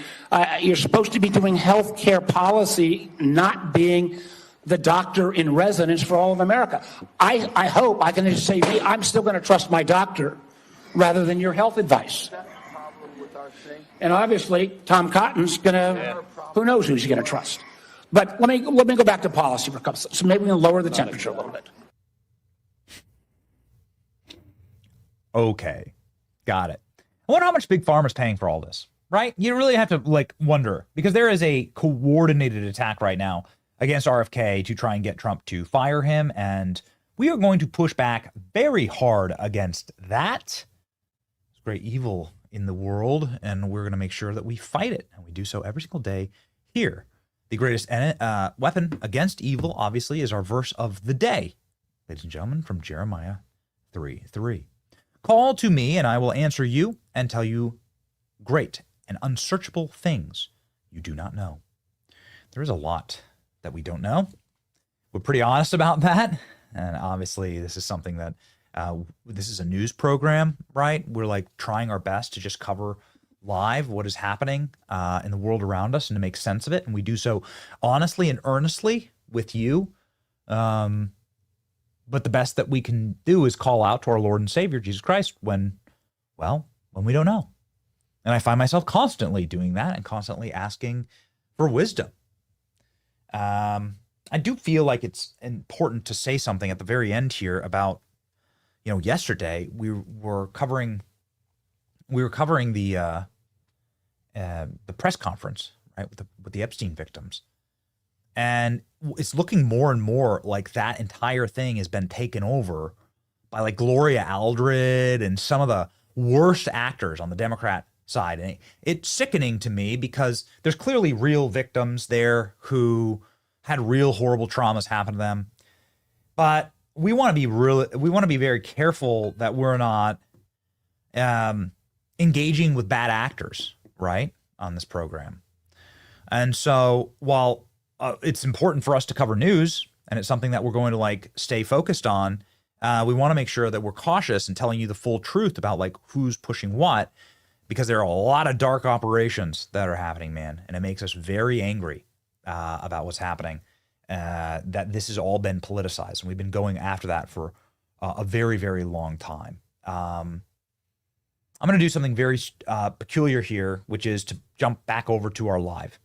you're supposed to be doing health care policy, not being the doctor in residence for all of America. I hope I can just say, I'm still going to trust my doctor rather than your health advice. And obviously, Tom Cotton's going to, who knows who he's going to trust. But let me go back to policy for a couple, so maybe we can lower the temperature a little bit. Okay, got it. I wonder how much Big Pharma's paying for all this, right? You really have to wonder, because there is a coordinated attack right now against RFK to try and get Trump to fire him, and we are going to push back very hard against that. It's great evil in the world, and we're going to make sure that we fight it, and we do so every single day here. The greatest weapon against evil, obviously, is our verse of the day. Ladies and gentlemen, from Jeremiah 3:3. Call to me, and I will answer you and tell you great and unsearchable things you do not know. There is a lot that we don't know. We're pretty honest about that. And obviously, this is something that this is a news program, right? We're trying our best to just cover live what is happening in the world around us and to make sense of it. And we do so honestly and earnestly with you. But the best that we can do is call out to our Lord and Savior, Jesus Christ, when we don't know. And I find myself constantly doing that and constantly asking for wisdom. I do feel like it's important to say something at the very end here about, yesterday we were covering the press conference, right, with the Epstein victims. And it's looking more and more like that entire thing has been taken over by like Gloria Aldred and some of the worst actors on the Democrat side. And it's sickening to me because there's clearly real victims there who had real horrible traumas happen to them. But we want to be very careful that we're not engaging with bad actors, right, on this program. And so while it's important for us to cover news, and it's something that we're going to like stay focused on, we want to make sure that we're cautious in telling you the full truth about like who's pushing what, because there are a lot of dark operations that are happening, man. And it makes us very angry about what's happening, that this has all been politicized. And we've been going after that for a very, very long time. I'm going to do something very peculiar here, which is to jump back over to our live.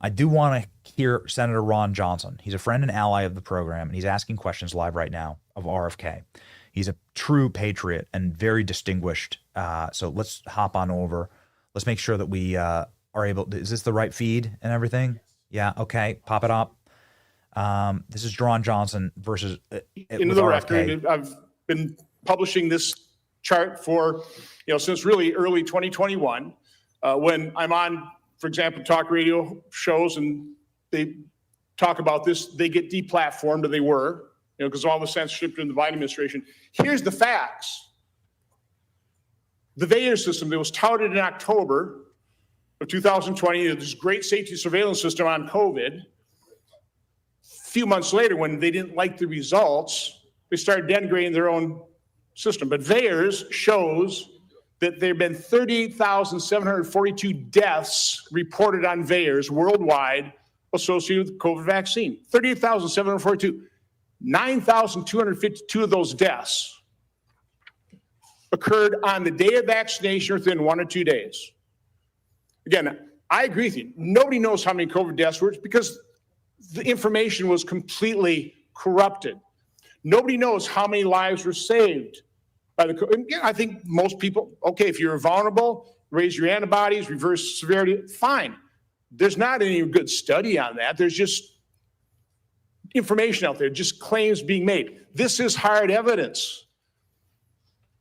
I do want to hear Senator Ron Johnson. He's a friend and ally of the program, and he's asking questions live right now of RFK. He's a true patriot and very distinguished. So let's hop on over. Let's make sure that we are able to, is this the right feed and everything? Yeah, okay, pop it up. This is Ron Johnson versus into the RFK. Record. I've been publishing this chart for, since really early 2021, when I'm on, for example, talk radio shows and they talk about this, they get deplatformed, or they were, because of all the censorship in the Biden administration. Here's the facts. The VAERS system that was touted in October of 2020, this great safety surveillance system on COVID. A few months later, when they didn't like the results, they started denigrating their own system. But VAERS shows that there have been 38,742 deaths reported on VAERS worldwide associated with the COVID vaccine. 38,742. 9,252 of those deaths occurred on the day of vaccination within 1 or 2 days. Again, I agree with you. Nobody knows how many COVID deaths were because the information was completely corrupted. Nobody knows how many lives were saved by the COVID. I think most people, okay, if you're vulnerable, raise your antibodies, reverse severity, fine. There's not any good study on that. There's just information out there, just claims being made. This is hard evidence.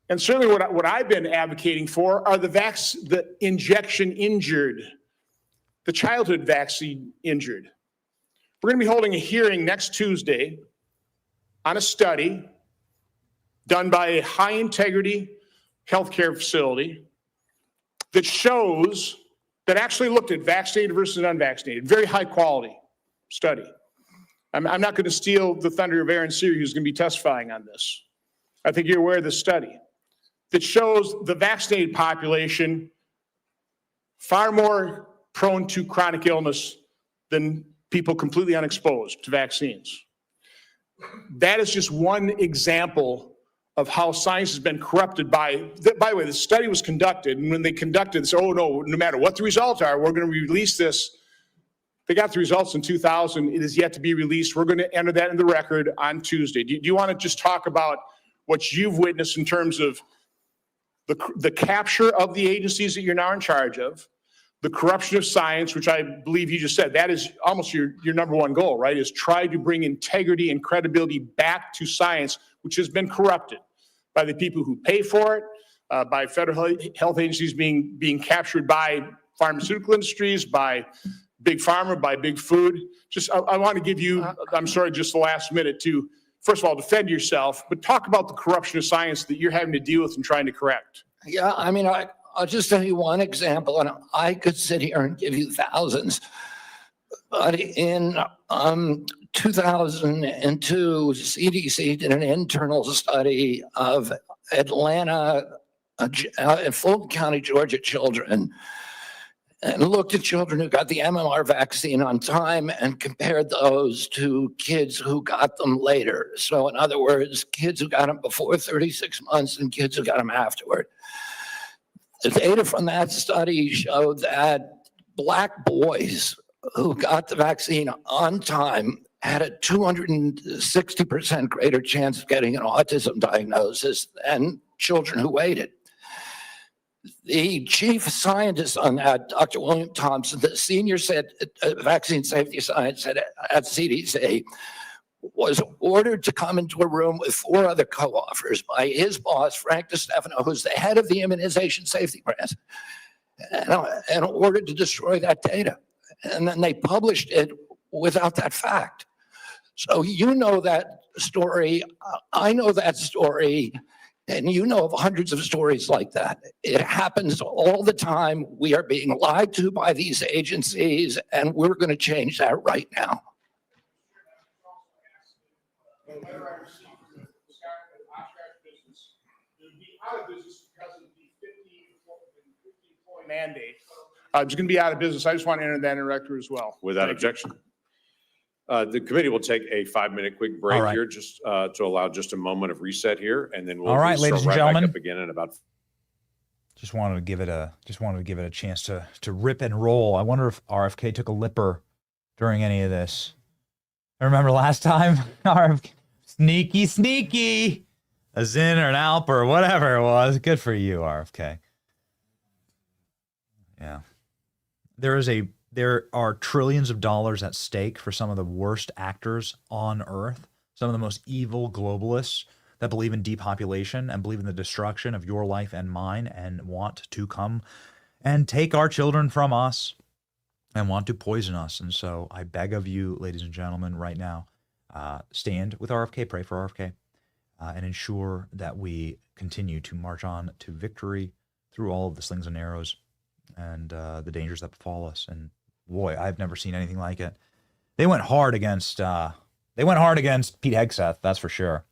And certainly what I've been advocating for are the injection injured, the childhood vaccine injured. We're going to be holding a hearing next Tuesday on a study done by a high integrity healthcare facility that shows, that actually looked at vaccinated versus unvaccinated, very high quality study. I'm not going to steal the thunder of Aaron Seary, who's going to be testifying on this. I think you're aware of the study that shows the vaccinated population far more prone to chronic illness than people completely unexposed to vaccines. That is just one example of how science has been corrupted by the way, the study was conducted, and when they conducted this, oh no matter what the results are, we're going to release this. They got the results in 2000. It is yet to be released. We're going to enter that in the record on Tuesday. Do you want to just talk about what you've witnessed in terms of the capture of the agencies that you're now in charge of, the corruption of science, which I believe you just said, that is almost your number one goal, right? Is try to bring integrity and credibility back to science, which has been corrupted by the people who pay for it, by federal health agencies being captured by pharmaceutical industries, by big pharma, by big food. I want to give you, I'm sorry, just the last minute to, first of all, defend yourself, but talk about the corruption of science that you're having to deal with and trying to correct. Yeah, I mean, I'll just tell you one example, and I could sit here and give you thousands. But in 2002, CDC did an internal study of Atlanta and Fulton County, Georgia children. and looked at children who got the MMR vaccine on time and compared those to kids who got them later. So in other words, kids who got them before 36 months and kids who got them afterward. The data from that study showed that Black boys who got the vaccine on time had a 260% greater chance of getting an autism diagnosis than children who waited. The chief scientist on that, Dr. William Thompson, the senior vaccine safety scientist at CDC, was ordered to come into a room with 4 other co-authors by his boss, Frank DiStefano, who's the head of the immunization safety branch, and ordered to destroy that data. And then they published it without that fact. So you know that story, I know that story, and you know of hundreds of stories like that. It happens all the time. We are being lied to by these agencies, and we're going to change that right now. Mandate. It's going to be out of business. I just want to enter that in record as well. Without objection. The committee will take a 5-minute quick break here, just to allow just a moment of reset here, and then we'll ladies and gentlemen, back up again in about. Just wanted to give it a chance to rip and roll. I wonder if RFK took a lipper during any of this. I remember last time RFK sneaky, a Zin or an Alp or whatever it was. Good for you, RFK. Yeah, there are trillions of dollars at stake for some of the worst actors on earth, some of the most evil globalists that believe in depopulation and believe in the destruction of your life and mine and want to come and take our children from us and want to poison us. And so I beg of you, ladies and gentlemen, right now, stand with RFK, pray for RFK, and ensure that we continue to march on to victory through all of the slings and arrows and the dangers that befall us. And boy, I've never seen anything like it. They went hard against Pete Hegseth, that's for sure.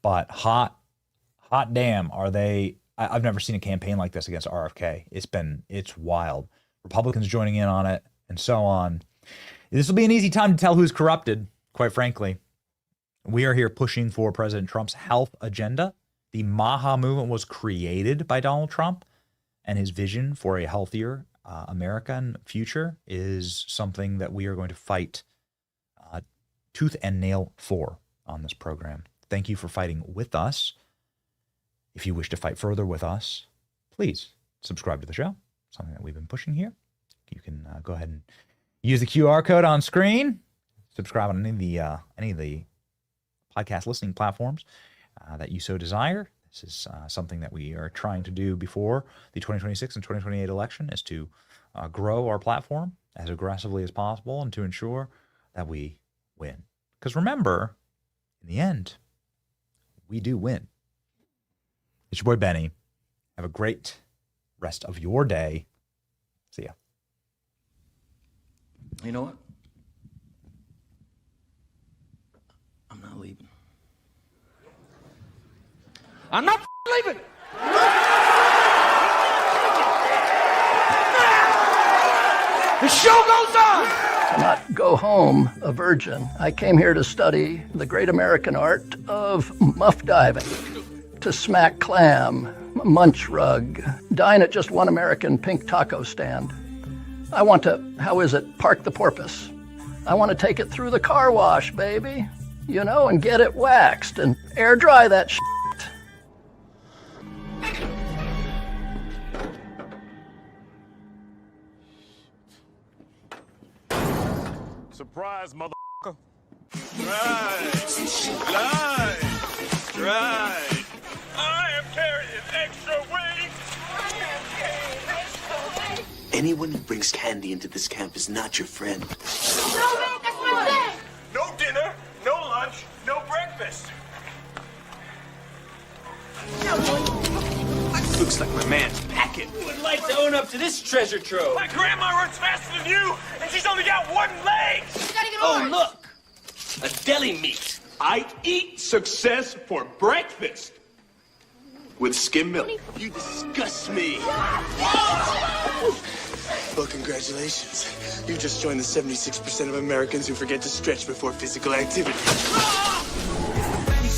But hot damn, are they? I've never seen a campaign like this against RFK. It's wild. Republicans joining in on it and so on. This will be an easy time to tell who's corrupted, quite frankly. We are here pushing for President Trump's health agenda. The Maha movement was created by Donald Trump, and his vision for a healthier American future is something that we are going to fight tooth and nail for on this program. Thank you for fighting with us. If you wish to fight further with us, please subscribe to the show. Something that we've been pushing here. You can go ahead and use the QR code on screen. Subscribe on any of the podcast listening platforms that you so desire. This is something that we are trying to do before the 2026 and 2028 election, is to grow our platform as aggressively as possible and to ensure that we win. Because remember, in the end, we do win. It's your boy Benny. Have a great rest of your day. See ya. You know what? I'm not leaving. I'm not leaving. The show goes on. To not go home a virgin, I came here to study the great American art of muff diving, to smack clam, munch rug, dine at just one American pink taco stand. I want to, park the porpoise. I want to take it through the car wash, baby, and get it waxed and air dry that shit. Surprise, motherfucker. Right. I am carrying extra weight. Anyone who brings candy into this camp is not your friend. No, man, that's my thing. No dinner, no lunch, no breakfast. Looks like my man's packing. Who would like to own up to this treasure trove? My grandma runs faster than you, and she's only got one leg. Oh, look. A deli meat. I eat success for breakfast. with skim milk. You disgust me. Well, congratulations. You just joined the 76% of Americans who forget to stretch before physical activity.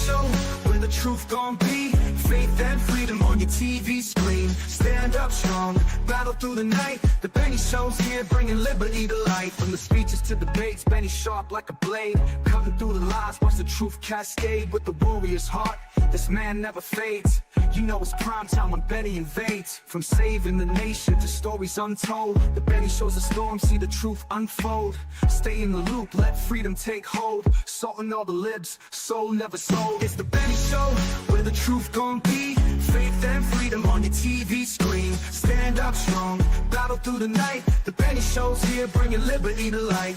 Show where the truth gon' be. Faith and freedom on your TV screen. Stand up strong, battle through the night. The Benny Show's here, bringing liberty to life. From the speeches to debates, Benny sharp like a blade. Cutting through the lies, watch the truth cascade. With the warrior's heart, this man never fades. You know it's prime time when Benny invades. From saving the nation to stories untold, the Benny Show's a storm, see the truth unfold. Stay in the loop, let freedom take hold. Salting all the libs, soul never sold. It's the Benny Show, where the truth gon' be. Faith and freedom on your TV screen. Stand up strong, battle through the night. The Benny Show's here, bringing liberty to light.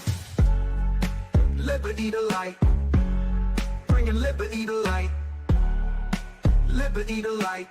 Liberty to light. Bringing liberty to light. Liberty to light.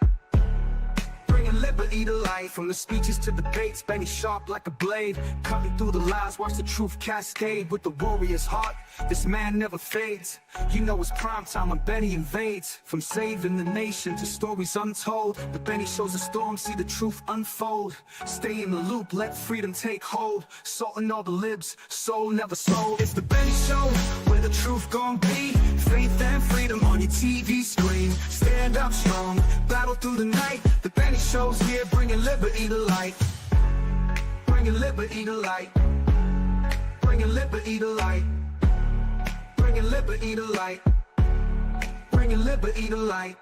Bringing liberty to light. From the speeches to debates, Benny sharp like a blade. Cutting through the lies, watch the truth cascade. With the warrior's heart, this man never fades. You know it's prime time when Benny invades. From saving the nation to stories untold, the Benny Show's a storm, see the truth unfold. Stay in the loop, let freedom take hold. Salting all the libs, soul never sold. It's the Benny Show, where the truth gon' be. Faith and freedom on your TV screen. Stand up strong, battle through the night. The Benny Show's here, bringing liberty to light. Bringing liberty to light. Bringing liberty to light. Bringing liberty to light. Bringing liberty to light.